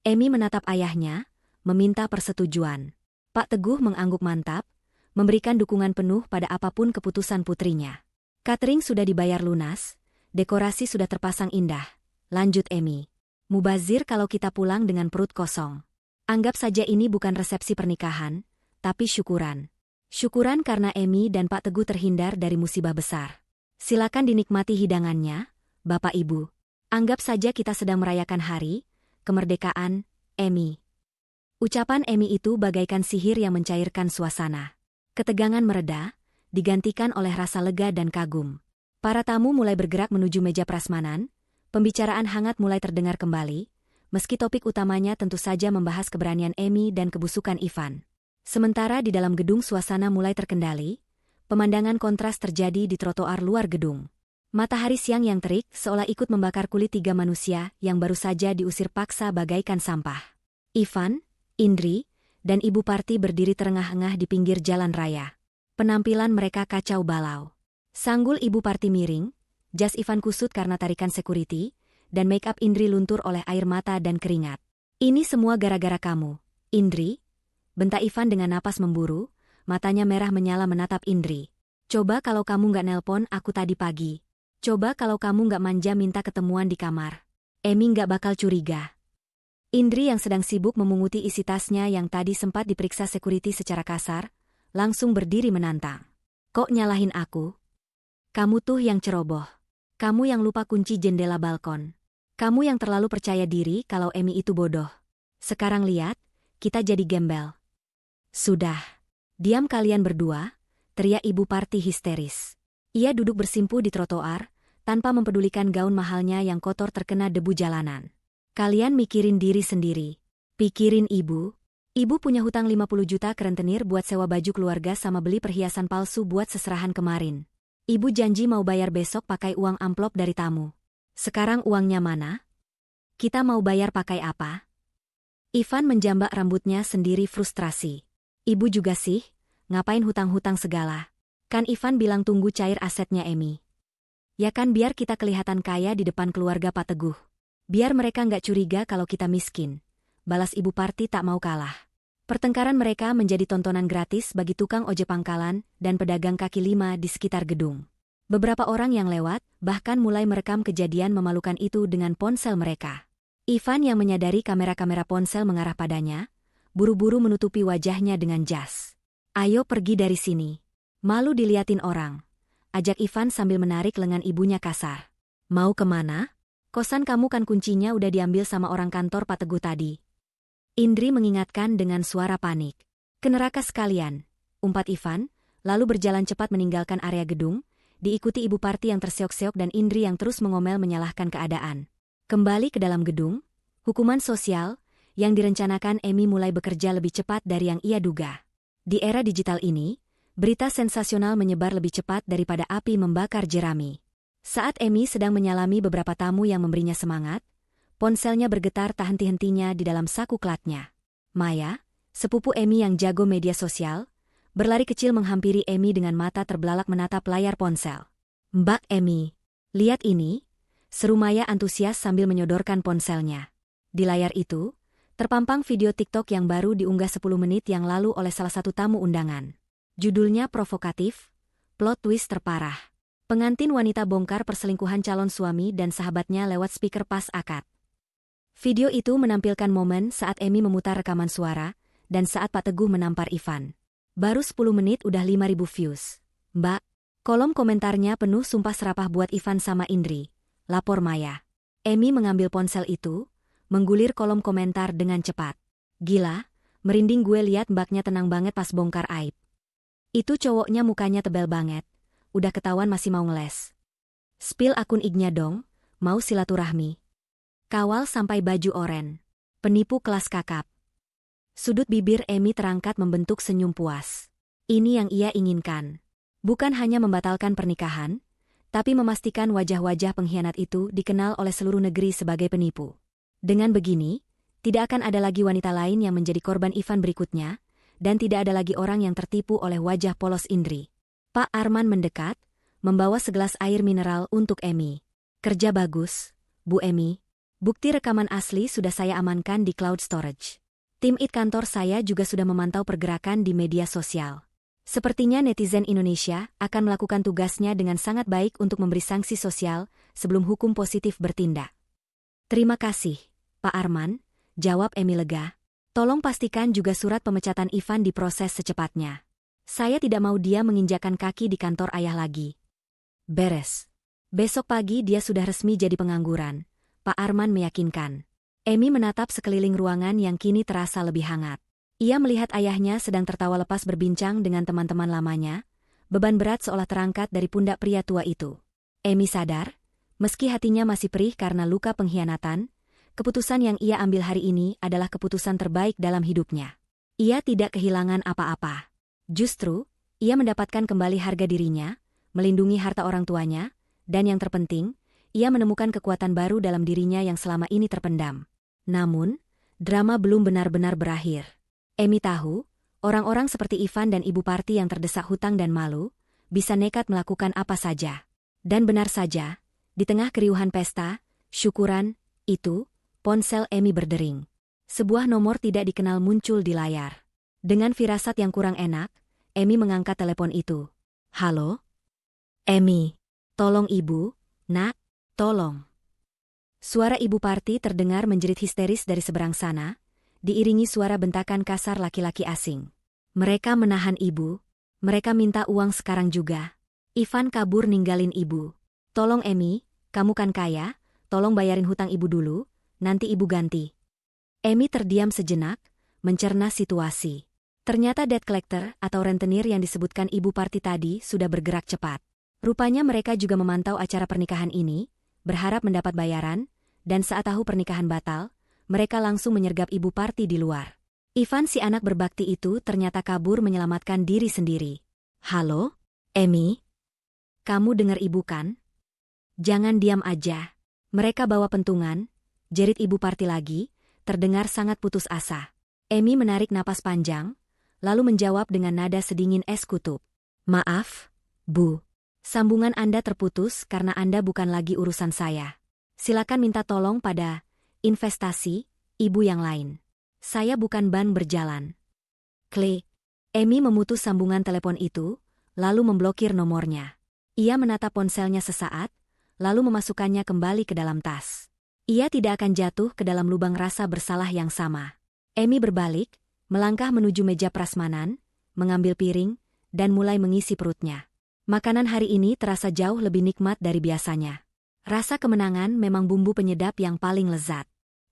A: Emi menatap ayahnya, meminta persetujuan. Pak Teguh mengangguk mantap, memberikan dukungan penuh pada apapun keputusan putrinya. Catering sudah dibayar lunas, dekorasi sudah terpasang indah. Lanjut Emi. Mubazir kalau kita pulang dengan perut kosong. Anggap saja ini bukan resepsi pernikahan, tapi syukuran. Syukuran karena Emi dan Pak Teguh terhindar dari musibah besar. Silakan dinikmati hidangannya, Bapak Ibu. Anggap saja kita sedang merayakan hari kemerdekaan, Emi. Ucapan Emi itu bagaikan sihir yang mencairkan suasana. Ketegangan mereda, digantikan oleh rasa lega dan kagum. Para tamu mulai bergerak menuju meja prasmanan, pembicaraan hangat mulai terdengar kembali, meski topik utamanya tentu saja membahas keberanian Emi dan kebusukan Ivan. Sementara di dalam gedung suasana mulai terkendali, pemandangan kontras terjadi di trotoar luar gedung. Matahari siang yang terik seolah ikut membakar kulit 3 manusia yang baru saja diusir paksa bagaikan sampah. Ivan, Indri, dan Ibu Parti berdiri terengah-engah di pinggir jalan raya. Penampilan mereka kacau balau. Sanggul Ibu Parti miring, jas Ivan kusut karena tarikan security, dan make up Indri luntur oleh air mata dan keringat. Ini semua gara-gara kamu, Indri, bentak Ivan dengan napas memburu, matanya merah menyala menatap Indri. Coba kalau kamu nggak nelpon aku tadi pagi. Coba kalau kamu nggak manja minta ketemuan di kamar. Emi nggak bakal curiga. Indri yang sedang sibuk memunguti isi tasnya yang tadi sempat diperiksa security secara kasar, langsung berdiri menantang. Kok nyalahin aku? Kamu tuh yang ceroboh. Kamu yang lupa kunci jendela balkon. Kamu yang terlalu percaya diri kalau Emi itu bodoh. Sekarang lihat, kita jadi gembel. Sudah. Diam kalian berdua, teriak Ibu Parti histeris. Ia duduk bersimpu di trotoar, tanpa mempedulikan gaun mahalnya yang kotor terkena debu jalanan. Kalian mikirin diri sendiri. Pikirin ibu. Ibu punya hutang 50 juta ke rentenir buat sewa baju keluarga sama beli perhiasan palsu buat seserahan kemarin. Ibu janji mau bayar besok pakai uang amplop dari tamu. Sekarang uangnya mana? Kita mau bayar pakai apa? Ivan menjambak rambutnya sendiri frustrasi. Ibu juga sih, ngapain hutang-hutang segala? Kan Ivan bilang tunggu cair asetnya Emi. Ya kan biar kita kelihatan kaya di depan keluarga Pak Teguh. Biar mereka nggak curiga kalau kita miskin. Balas Ibu Parti tak mau kalah. Pertengkaran mereka menjadi tontonan gratis bagi tukang ojek pangkalan dan pedagang kaki lima di sekitar gedung. Beberapa orang yang lewat bahkan mulai merekam kejadian memalukan itu dengan ponsel mereka. Ivan yang menyadari kamera-kamera ponsel mengarah padanya, buru-buru menutupi wajahnya dengan jas. Ayo pergi dari sini. Malu diliatin orang. Ajak Ivan sambil menarik lengan ibunya kasar. Mau kemana? Kosan kamu kan kuncinya udah diambil sama orang kantor Pak Teguh tadi. Indri mengingatkan dengan suara panik. Ke neraka sekalian, umpat Ivan, lalu berjalan cepat meninggalkan area gedung, diikuti Ibu Parti yang terseok-seok dan Indri yang terus mengomel menyalahkan keadaan. Kembali ke dalam gedung, hukuman sosial yang direncanakan Emi mulai bekerja lebih cepat dari yang ia duga. Di era digital ini, berita sensasional menyebar lebih cepat daripada api membakar jerami. Saat Emi sedang menyalami beberapa tamu yang memberinya semangat, ponselnya bergetar tak henti-hentinya di dalam saku klatnya. Maya, sepupu Emi yang jago media sosial, berlari kecil menghampiri Emi dengan mata terbelalak menatap layar ponsel. Mbak Emi, lihat ini, seru Maya antusias sambil menyodorkan ponselnya. Di layar itu, terpampang video TikTok yang baru diunggah 10 menit yang lalu oleh salah satu tamu undangan. Judulnya provokatif, plot twist terparah. Pengantin wanita bongkar perselingkuhan calon suami dan sahabatnya lewat speaker pas akad. Video itu menampilkan momen saat Emi memutar rekaman suara, dan saat Pak Teguh menampar Ivan. Baru 10 menit udah 5.000 views. Mbak, kolom komentarnya penuh sumpah serapah buat Ivan sama Indri. Lapor Maya. Emi mengambil ponsel itu, menggulir kolom komentar dengan cepat. Gila, merinding gue liat mbaknya tenang banget pas bongkar aib. Itu cowoknya mukanya tebel banget, udah ketahuan masih mau ngeles. Spill akun IG-nya dong, mau silaturahmi. Kawal sampai baju oren. Penipu kelas kakap. Sudut bibir Emi terangkat membentuk senyum puas. Ini yang ia inginkan. Bukan hanya membatalkan pernikahan, tapi memastikan wajah-wajah pengkhianat itu dikenal oleh seluruh negeri sebagai penipu. Dengan begini, tidak akan ada lagi wanita lain yang menjadi korban Ivan berikutnya, dan tidak ada lagi orang yang tertipu oleh wajah polos Indri. Pak Arman mendekat, membawa segelas air mineral untuk Emi. Kerja bagus, Bu Emi. Bukti rekaman asli sudah saya amankan di cloud storage. Tim IT kantor saya juga sudah memantau pergerakan di media sosial. Sepertinya netizen Indonesia akan melakukan tugasnya dengan sangat baik untuk memberi sanksi sosial sebelum hukum positif bertindak. Terima kasih, Pak Arman, jawab Emi lega. Tolong pastikan juga surat pemecatan Ivan diproses secepatnya. Saya tidak mau dia menginjakan kaki di kantor ayah lagi. Beres. Besok pagi dia sudah resmi jadi pengangguran, Pak Arman meyakinkan. Emi menatap sekeliling ruangan yang kini terasa lebih hangat. Ia melihat ayahnya sedang tertawa lepas berbincang dengan teman-teman lamanya, beban berat seolah terangkat dari pundak pria tua itu. Emi sadar, meski hatinya masih perih karena luka pengkhianatan, keputusan yang ia ambil hari ini adalah keputusan terbaik dalam hidupnya. Ia tidak kehilangan apa-apa. Justru, ia mendapatkan kembali harga dirinya, melindungi harta orang tuanya, dan yang terpenting, ia menemukan kekuatan baru dalam dirinya yang selama ini terpendam. Namun, drama belum benar-benar berakhir. Emi tahu, orang-orang seperti Ivan dan Ibu Parti yang terdesak hutang dan malu, bisa nekat melakukan apa saja. Dan benar saja, di tengah keriuhan pesta, syukuran, itu, ponsel Emi berdering. Sebuah nomor tidak dikenal muncul di layar. Dengan firasat yang kurang enak, Emi mengangkat telepon itu. Halo? Emi, tolong ibu, nak, tolong. Suara Ibu Parti terdengar menjerit histeris dari seberang sana, diiringi suara bentakan kasar laki-laki asing. Mereka menahan ibu, mereka minta uang sekarang juga. Ivan kabur ninggalin ibu. Tolong Emi, kamu kan kaya, tolong bayarin hutang ibu dulu, nanti ibu ganti. Emi terdiam sejenak, mencerna situasi. Ternyata debt collector atau rentenir yang disebutkan Ibu Parti tadi sudah bergerak cepat. Rupanya mereka juga memantau acara pernikahan ini, berharap mendapat bayaran, dan saat tahu pernikahan batal, mereka langsung menyergap Ibu Parti di luar. Ivan si anak berbakti itu ternyata kabur menyelamatkan diri sendiri. Halo, Emi? Kamu dengar ibu kan? Jangan diam aja. Mereka bawa pentungan, jerit Ibu Parti lagi, terdengar sangat putus asa. Emi menarik napas panjang, lalu menjawab dengan nada sedingin es kutub. Maaf, Bu. Sambungan Anda terputus karena Anda bukan lagi urusan saya. Silakan minta tolong pada investasi, ibu yang lain. Saya bukan ban berjalan. Klik. Emi memutus sambungan telepon itu, lalu memblokir nomornya. Ia menatap ponselnya sesaat, lalu memasukkannya kembali ke dalam tas. Ia tidak akan jatuh ke dalam lubang rasa bersalah yang sama. Emi berbalik, melangkah menuju meja prasmanan, mengambil piring, dan mulai mengisi perutnya. Makanan hari ini terasa jauh lebih nikmat dari biasanya. Rasa kemenangan memang bumbu penyedap yang paling lezat.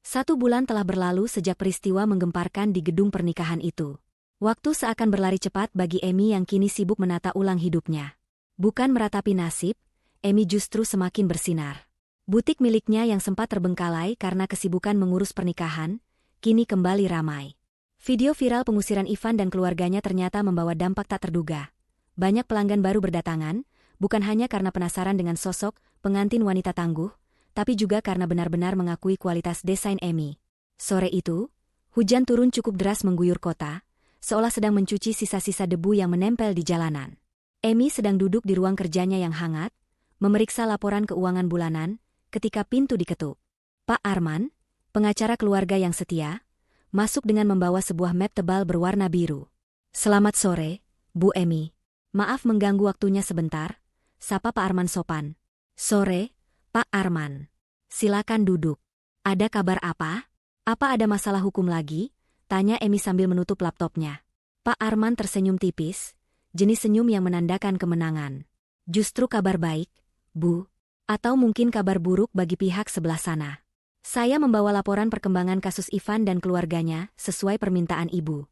A: 1 bulan telah berlalu sejak peristiwa menggemparkan di gedung pernikahan itu. Waktu seakan berlari cepat bagi Emi yang kini sibuk menata ulang hidupnya. Bukan meratapi nasib, Emi justru semakin bersinar. Butik miliknya yang sempat terbengkalai karena kesibukan mengurus pernikahan, kini kembali ramai. Video viral pengusiran Ivan dan keluarganya ternyata membawa dampak tak terduga. Banyak pelanggan baru berdatangan, bukan hanya karena penasaran dengan sosok pengantin wanita tangguh, tapi juga karena benar-benar mengakui kualitas desain Emi. Sore itu, hujan turun cukup deras mengguyur kota, seolah sedang mencuci sisa-sisa debu yang menempel di jalanan. Emi sedang duduk di ruang kerjanya yang hangat, memeriksa laporan keuangan bulanan, ketika pintu diketuk. Pak Arman, pengacara keluarga yang setia, masuk dengan membawa sebuah map tebal berwarna biru. Selamat sore, Bu Emi. Maaf mengganggu waktunya sebentar, sapa Pak Arman sopan. Sore, Pak Arman. Silakan duduk. Ada kabar apa? Apa ada masalah hukum lagi? Tanya Emi sambil menutup laptopnya. Pak Arman tersenyum tipis, jenis senyum yang menandakan kemenangan. Justru kabar baik, Bu. Atau mungkin kabar buruk bagi pihak sebelah sana. Saya membawa laporan perkembangan kasus Ivan dan keluarganya sesuai permintaan Ibu.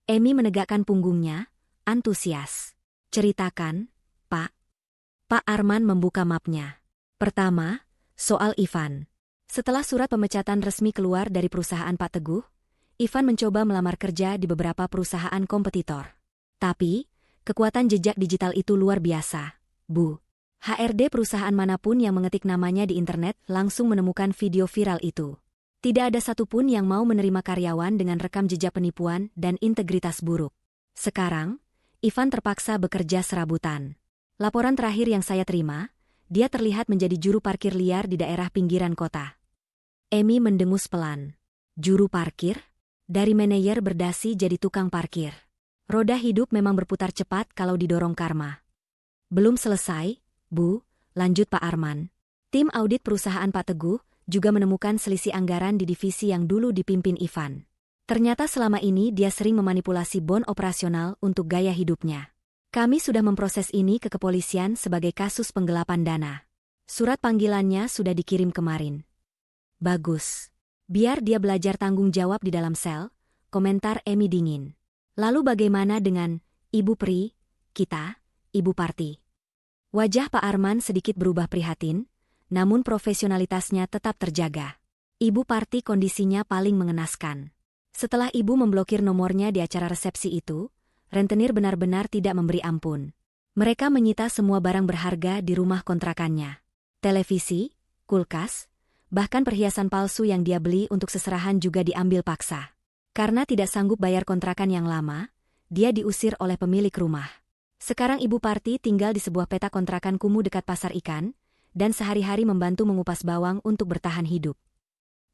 A: Emi menegakkan punggungnya, antusias. Ceritakan, Pak. Pak Arman membuka mapnya. Pertama, soal Ivan. Setelah surat pemecatan resmi keluar dari perusahaan Pak Teguh, Ivan mencoba melamar kerja di beberapa perusahaan kompetitor. Tapi, kekuatan jejak digital itu luar biasa, Bu. HRD perusahaan manapun yang mengetik namanya di internet langsung menemukan video viral itu. Tidak ada satupun yang mau menerima karyawan dengan rekam jejak penipuan dan integritas buruk. Sekarang, Ivan terpaksa bekerja serabutan. Laporan terakhir yang saya terima, dia terlihat menjadi juru parkir liar di daerah pinggiran kota. Emi mendengus pelan. Juru parkir? Dari manajer berdasi jadi tukang parkir. Roda hidup memang berputar cepat kalau didorong karma. Belum selesai, Bu, lanjut Pak Arman. Tim audit perusahaan Pak Teguh juga menemukan selisih anggaran di divisi yang dulu dipimpin Ivan. Ternyata selama ini dia sering memanipulasi bon operasional untuk gaya hidupnya. Kami sudah memproses ini ke kepolisian sebagai kasus penggelapan dana. Surat panggilannya sudah dikirim kemarin. Bagus. Biar dia belajar tanggung jawab di dalam sel, komentar Emi dingin. Lalu bagaimana dengan Ibu Pri, kita, Ibu Parti? Wajah Pak Arman sedikit berubah prihatin, namun profesionalitasnya tetap terjaga. Ibu Parti kondisinya paling mengenaskan. Setelah ibu memblokir nomornya di acara resepsi itu, rentenir benar-benar tidak memberi ampun. Mereka menyita semua barang berharga di rumah kontrakannya. Televisi, kulkas, bahkan perhiasan palsu yang dia beli untuk seserahan juga diambil paksa. Karena tidak sanggup bayar kontrakan yang lama, dia diusir oleh pemilik rumah. Sekarang Ibu Parti tinggal di sebuah petak kontrakan kumuh dekat pasar ikan, dan sehari-hari membantu mengupas bawang untuk bertahan hidup.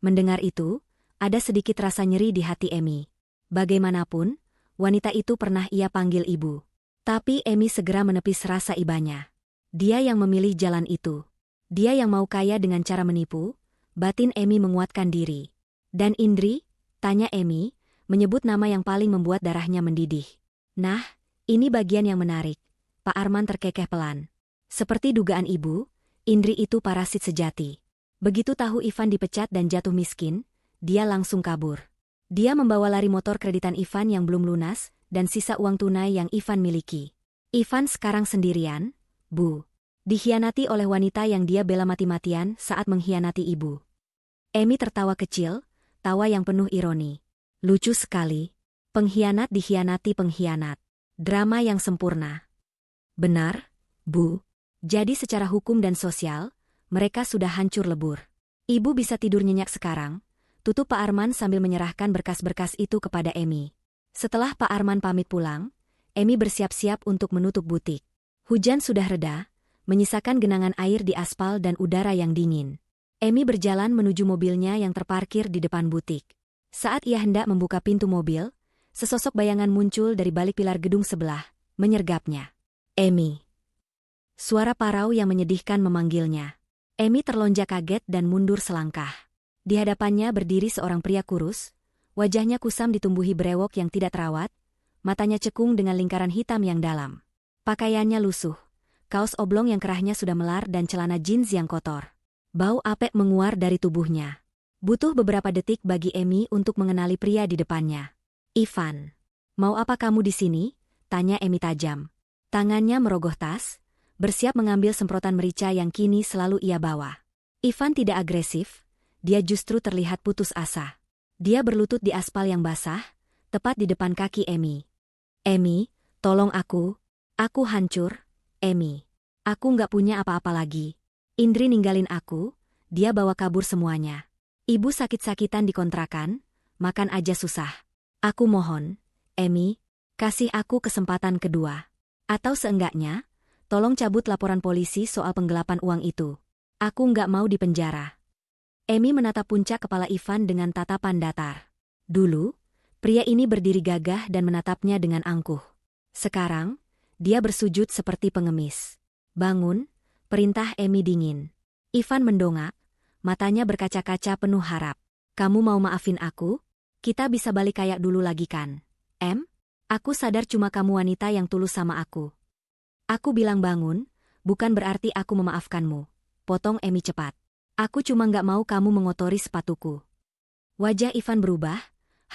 A: Mendengar itu, ada sedikit rasa nyeri di hati Emi. Bagaimanapun, wanita itu pernah ia panggil ibu. Tapi Emi segera menepis rasa ibanya. Dia yang memilih jalan itu. Dia yang mau kaya dengan cara menipu. Batin Emi menguatkan diri. Dan Indri? Tanya Emi, menyebut nama yang paling membuat darahnya mendidih. Nah, ini bagian yang menarik. Pak Arman terkekeh pelan. Seperti dugaan ibu, Indri itu parasit sejati. Begitu tahu Ivan dipecat dan jatuh miskin, dia langsung kabur. Dia membawa lari motor kreditan Ivan yang belum lunas, dan sisa uang tunai yang Ivan miliki. Ivan sekarang sendirian, Bu. Dikhianati oleh wanita yang dia bela mati-matian saat mengkhianati ibu. Emi tertawa kecil, tawa yang penuh ironi. Lucu sekali. Pengkhianat dikhianati pengkhianat. Drama yang sempurna. Benar, Bu. Jadi secara hukum dan sosial, mereka sudah hancur lebur. Ibu bisa tidur nyenyak sekarang, tutup Pak Arman sambil menyerahkan berkas-berkas itu kepada Emi. Setelah Pak Arman pamit pulang, Emi bersiap-siap untuk menutup butik. Hujan sudah reda, menyisakan genangan air di aspal dan udara yang dingin. Emi berjalan menuju mobilnya yang terparkir di depan butik. Saat ia hendak membuka pintu mobil, sesosok bayangan muncul dari balik pilar gedung sebelah, menyergapnya. Emi. Suara parau yang menyedihkan memanggilnya. Emi terlonjak kaget dan mundur selangkah. Di hadapannya berdiri seorang pria kurus, wajahnya kusam ditumbuhi brewok yang tidak terawat, matanya cekung dengan lingkaran hitam yang dalam. Pakaiannya lusuh, kaos oblong yang kerahnya sudah melar dan celana jeans yang kotor. Bau apek menguar dari tubuhnya. Butuh beberapa detik bagi Emi untuk mengenali pria di depannya. Ivan. Mau apa kamu di sini? Tanya Emi tajam. Tangannya merogoh tas, bersiap mengambil semprotan merica yang kini selalu ia bawa. Ivan tidak agresif, dia justru terlihat putus asa. Dia berlutut di aspal yang basah, tepat di depan kaki Emi. Emi, tolong aku hancur, Emi. Aku nggak punya apa-apa lagi. Indri ninggalin aku, dia bawa kabur semuanya. Ibu sakit-sakitan di kontrakan, makan aja susah. Aku mohon, Emi, kasih aku kesempatan kedua. Atau seenggaknya, tolong cabut laporan polisi soal penggelapan uang itu. Aku nggak mau dipenjara. Emi menatap puncak kepala Ivan dengan tatapan datar. Dulu, pria ini berdiri gagah dan menatapnya dengan angkuh. Sekarang, dia bersujud seperti pengemis. Bangun, perintah Emi dingin. Ivan mendongak, matanya berkaca-kaca penuh harap. Kamu mau maafin aku? Kita bisa balik kayak dulu lagi kan? Aku sadar cuma kamu wanita yang tulus sama aku. Aku bilang bangun, bukan berarti aku memaafkanmu. Potong Emi cepat. Aku cuma nggak mau kamu mengotori sepatuku. Wajah Ivan berubah,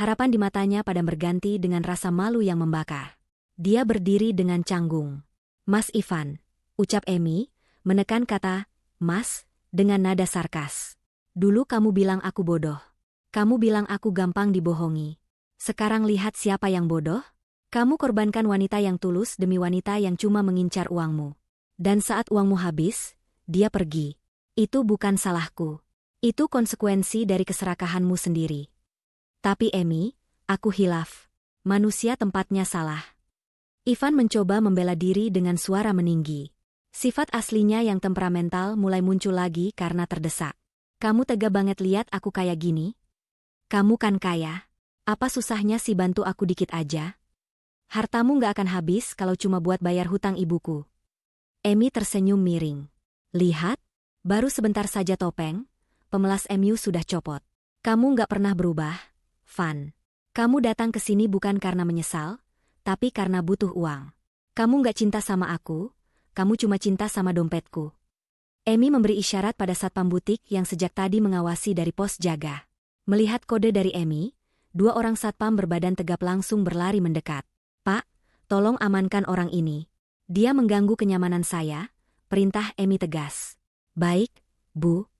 A: harapan di matanya padam berganti dengan rasa malu yang membakar. Dia berdiri dengan canggung. Mas Ivan, ucap Emi, menekan kata, Mas, dengan nada sarkas. Dulu kamu bilang aku bodoh. Kamu bilang aku gampang dibohongi. Sekarang lihat siapa yang bodoh? Kamu korbankan wanita yang tulus demi wanita yang cuma mengincar uangmu. Dan saat uangmu habis, dia pergi. Itu bukan salahku. Itu konsekuensi dari keserakahanmu sendiri. Tapi Emi, aku hilaf. Manusia tempatnya salah. Ivan mencoba membela diri dengan suara meninggi. Sifat aslinya yang temperamental mulai muncul lagi karena terdesak. Kamu tega banget lihat aku kayak gini? Kamu kan kaya. Apa susahnya sih bantu aku dikit aja? Hartamu nggak akan habis kalau cuma buat bayar hutang ibuku. Emi tersenyum miring. Lihat, baru sebentar saja topeng, pemelas MU sudah copot. Kamu nggak pernah berubah, Van. Kamu datang ke sini bukan karena menyesal, tapi karena butuh uang. Kamu nggak cinta sama aku, kamu cuma cinta sama dompetku. Emi memberi isyarat pada satpam butik yang sejak tadi mengawasi dari pos jaga. Melihat kode dari Emi, dua orang satpam berbadan tegap langsung berlari mendekat. Pak, tolong amankan orang ini. Dia mengganggu kenyamanan saya, perintah Emi tegas. Baik, Bu.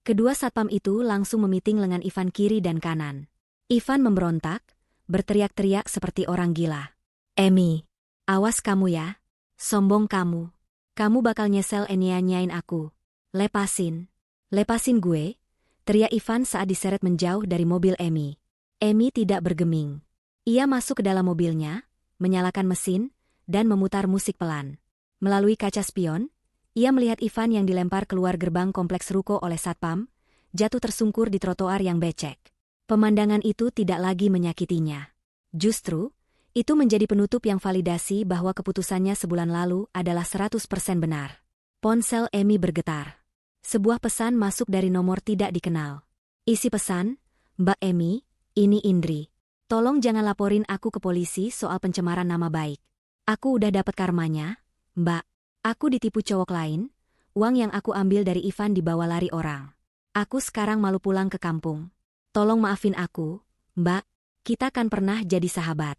A: Kedua satpam itu langsung memiting lengan Ivan kiri dan kanan. Ivan memberontak, berteriak-teriak seperti orang gila. Emi, awas kamu ya. Sombong kamu. Kamu bakal nyesel nyanyain aku. Lepasin. Lepasin gue, teriak Ivan saat diseret menjauh dari mobil Emi. Emi tidak bergeming. Ia masuk ke dalam mobilnya, menyalakan mesin, dan memutar musik pelan. Melalui kaca spion, ia melihat Ivan yang dilempar keluar gerbang kompleks ruko oleh satpam, jatuh tersungkur di trotoar yang becek. Pemandangan itu tidak lagi menyakitinya. Justru, itu menjadi penutup yang validasi bahwa keputusannya sebulan lalu adalah 100% benar. Ponsel Emi bergetar. Sebuah pesan masuk dari nomor tidak dikenal. Isi pesan, Mbak Emi, ini Indri. Tolong jangan laporin aku ke polisi soal pencemaran nama baik. Aku udah dapat karmanya, Mbak. Aku ditipu cowok lain, uang yang aku ambil dari Ivan dibawa lari orang. Aku sekarang malu pulang ke kampung. Tolong maafin aku, Mbak. Kita kan pernah jadi sahabat.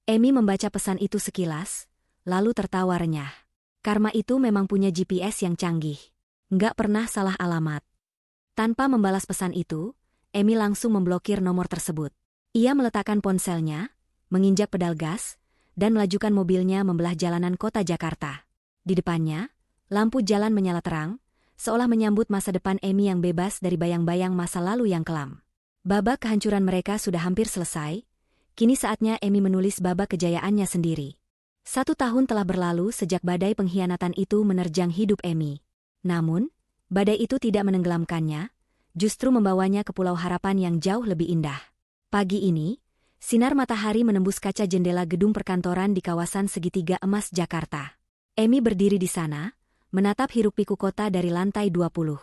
A: Emi membaca pesan itu sekilas, lalu tertawa renyah. Karma itu memang punya GPS yang canggih. Nggak pernah salah alamat. Tanpa membalas pesan itu, Emi langsung memblokir nomor tersebut. Ia meletakkan ponselnya, menginjak pedal gas, dan melajukan mobilnya membelah jalanan kota Jakarta. Di depannya, lampu jalan menyala terang, seolah menyambut masa depan Emi yang bebas dari bayang-bayang masa lalu yang kelam. Babak kehancuran mereka sudah hampir selesai, kini saatnya Emi menulis babak kejayaannya sendiri. 1 tahun telah berlalu sejak badai pengkhianatan itu menerjang hidup Emi. Namun, badai itu tidak menenggelamkannya, justru membawanya ke pulau harapan yang jauh lebih indah. Pagi ini, sinar matahari menembus kaca jendela gedung perkantoran di kawasan Segitiga Emas Jakarta. Emi berdiri di sana, menatap hiruk-pikuk kota dari lantai 20.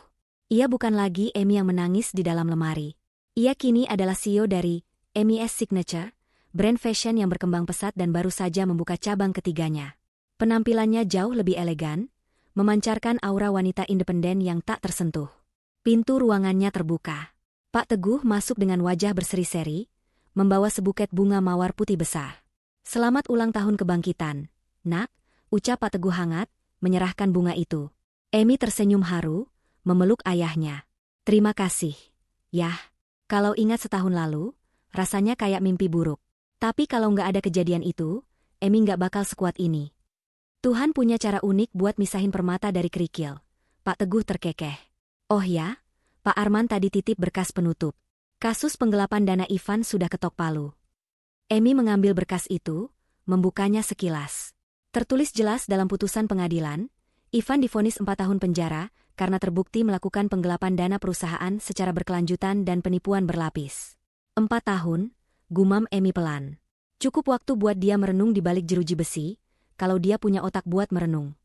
A: Ia bukan lagi Emi yang menangis di dalam lemari. Ia kini adalah CEO dari MES Signature, brand fashion yang berkembang pesat dan baru saja membuka cabang ketiganya. Penampilannya jauh lebih elegan, memancarkan aura wanita independen yang tak tersentuh. Pintu ruangannya terbuka. Pak Teguh masuk dengan wajah berseri-seri, membawa sebuket bunga mawar putih besar. Selamat ulang tahun kebangkitan, Nak, ucap Pak Teguh hangat, menyerahkan bunga itu. Emi tersenyum haru, memeluk ayahnya. Terima kasih. Yah, kalau ingat setahun lalu, rasanya kayak mimpi buruk. Tapi kalau nggak ada kejadian itu, Emi nggak bakal sekuat ini. Tuhan punya cara unik buat misahin permata dari kerikil. Pak Teguh terkekeh. Oh ya? Pak Arman tadi titip berkas penutup. Kasus penggelapan dana Ivan sudah ketok palu. Emi mengambil berkas itu, membukanya sekilas. Tertulis jelas dalam putusan pengadilan, Ivan divonis 4 tahun penjara karena terbukti melakukan penggelapan dana perusahaan secara berkelanjutan dan penipuan berlapis. 4 tahun, gumam Emi pelan. Cukup waktu buat dia merenung di balik jeruji besi, kalau dia punya otak buat merenung.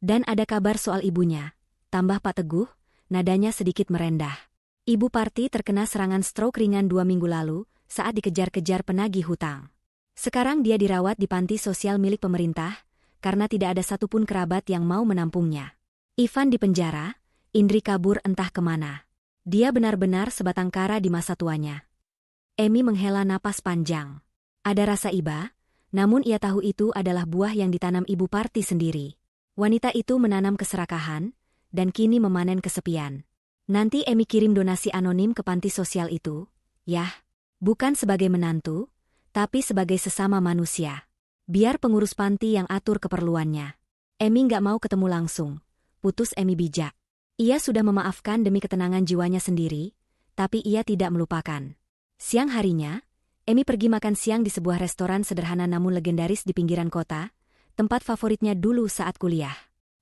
A: Dan ada kabar soal ibunya, tambah Pak Teguh, nadanya sedikit merendah. Ibu Parti terkena serangan stroke ringan 2 minggu lalu saat dikejar-kejar penagih hutang. Sekarang dia dirawat di panti sosial milik pemerintah karena tidak ada satupun kerabat yang mau menampungnya. Ivan di penjara, Indri kabur entah kemana. Dia benar-benar sebatang kara di masa tuanya. Emi menghela napas panjang. Ada rasa iba, namun ia tahu itu adalah buah yang ditanam Ibu Parti sendiri. Wanita itu menanam keserakahan, dan kini memanen kesepian. Nanti Emi kirim donasi anonim ke panti sosial itu, yah, bukan sebagai menantu, tapi sebagai sesama manusia. Biar pengurus panti yang atur keperluannya. Emi nggak mau ketemu langsung, putus Emi bijak. Ia sudah memaafkan demi ketenangan jiwanya sendiri, tapi ia tidak melupakan. Siang harinya, Emi pergi makan siang di sebuah restoran sederhana namun legendaris di pinggiran kota, tempat favoritnya dulu saat kuliah.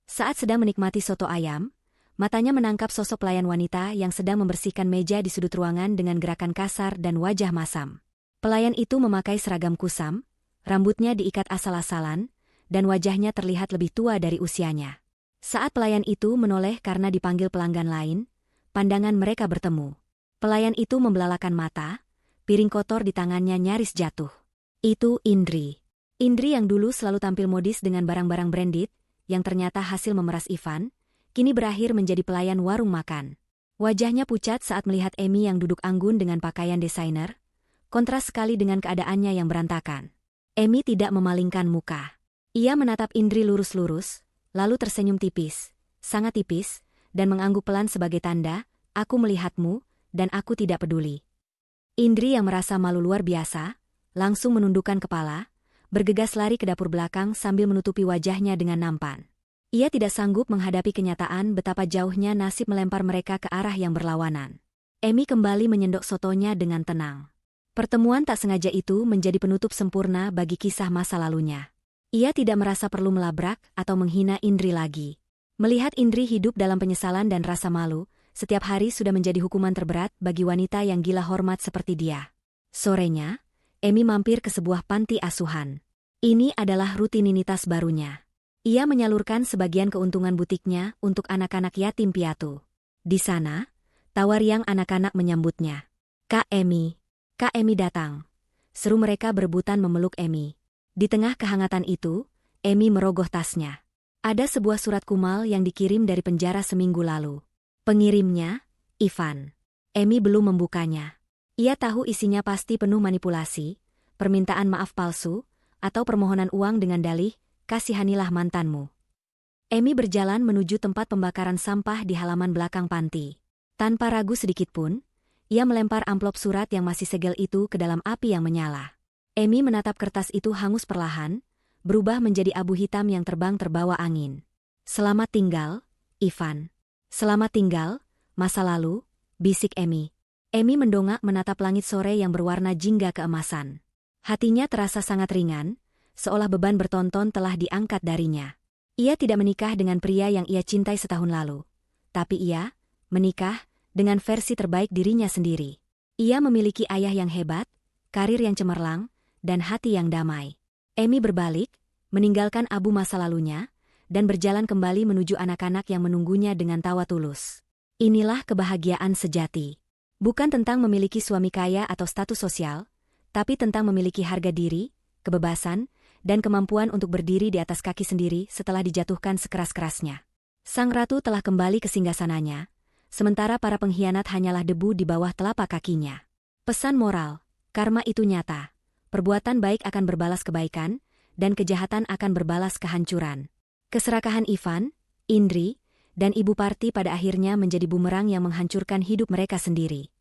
A: Saat sedang menikmati soto ayam, matanya menangkap sosok pelayan wanita yang sedang membersihkan meja di sudut ruangan dengan gerakan kasar dan wajah masam. Pelayan itu memakai seragam kusam, rambutnya diikat asal-asalan, dan wajahnya terlihat lebih tua dari usianya. Saat pelayan itu menoleh karena dipanggil pelanggan lain, pandangan mereka bertemu. Pelayan itu membelalakan mata, piring kotor di tangannya nyaris jatuh. Itu Indri. Indri yang dulu selalu tampil modis dengan barang-barang branded, yang ternyata hasil memeras Ivan, kini berakhir menjadi pelayan warung makan. Wajahnya pucat saat melihat Emi yang duduk anggun dengan pakaian desainer, kontras sekali dengan keadaannya yang berantakan. Emi tidak memalingkan muka. Ia menatap Indri lurus-lurus, lalu tersenyum tipis, sangat tipis, dan mengangguk pelan sebagai tanda, "Aku melihatmu, dan aku tidak peduli." Indri yang merasa malu luar biasa, langsung menundukkan kepala, bergegas lari ke dapur belakang sambil menutupi wajahnya dengan nampan. Ia tidak sanggup menghadapi kenyataan betapa jauhnya nasib melempar mereka ke arah yang berlawanan. Emi kembali menyendok sotonya dengan tenang. Pertemuan tak sengaja itu menjadi penutup sempurna bagi kisah masa lalunya. Ia tidak merasa perlu melabrak atau menghina Indri lagi. Melihat Indri hidup dalam penyesalan dan rasa malu, setiap hari sudah menjadi hukuman terberat bagi wanita yang gila hormat seperti dia. Sorenya, Emi mampir ke sebuah panti asuhan. Ini adalah rutinitas barunya. Ia menyalurkan sebagian keuntungan butiknya untuk anak-anak yatim piatu. Di sana, tawa riang anak-anak menyambutnya. "Kak Emi." Kak Emi datang. Seru mereka berebutan memeluk Emi. Di tengah kehangatan itu, Emi merogoh tasnya. Ada sebuah surat kumal yang dikirim dari penjara seminggu lalu. Pengirimnya, Ivan. Emi belum membukanya. Ia tahu isinya pasti penuh manipulasi, permintaan maaf palsu, atau permohonan uang dengan dalih, "Kasihanilah mantanmu." Emi berjalan menuju tempat pembakaran sampah di halaman belakang panti. Tanpa ragu sedikitpun, ia melempar amplop surat yang masih segel itu ke dalam api yang menyala. Emi menatap kertas itu hangus perlahan, berubah menjadi abu hitam yang terbang terbawa angin. "Selamat tinggal, Ivan. Selamat tinggal, masa lalu," bisik Emi. Emi mendongak menatap langit sore yang berwarna jingga keemasan. Hatinya terasa sangat ringan, seolah beban bertonton telah diangkat darinya. Ia tidak menikah dengan pria yang ia cintai setahun lalu. Tapi ia menikah dengan versi terbaik dirinya sendiri. Ia memiliki ayah yang hebat, karir yang cemerlang, dan hati yang damai. Emi berbalik, meninggalkan abu masa lalunya, dan berjalan kembali menuju anak-anak yang menunggunya dengan tawa tulus. Inilah kebahagiaan sejati. Bukan tentang memiliki suami kaya atau status sosial, tapi tentang memiliki harga diri, kebebasan, dan kemampuan untuk berdiri di atas kaki sendiri setelah dijatuhkan sekeras-kerasnya. Sang ratu telah kembali ke singgasananya, sementara para pengkhianat hanyalah debu di bawah telapak kakinya. Pesan moral, karma itu nyata. Perbuatan baik akan berbalas kebaikan, dan kejahatan akan berbalas kehancuran. Keserakahan Ivan, Indri, dan Ibu Parti pada akhirnya menjadi bumerang yang menghancurkan hidup mereka sendiri.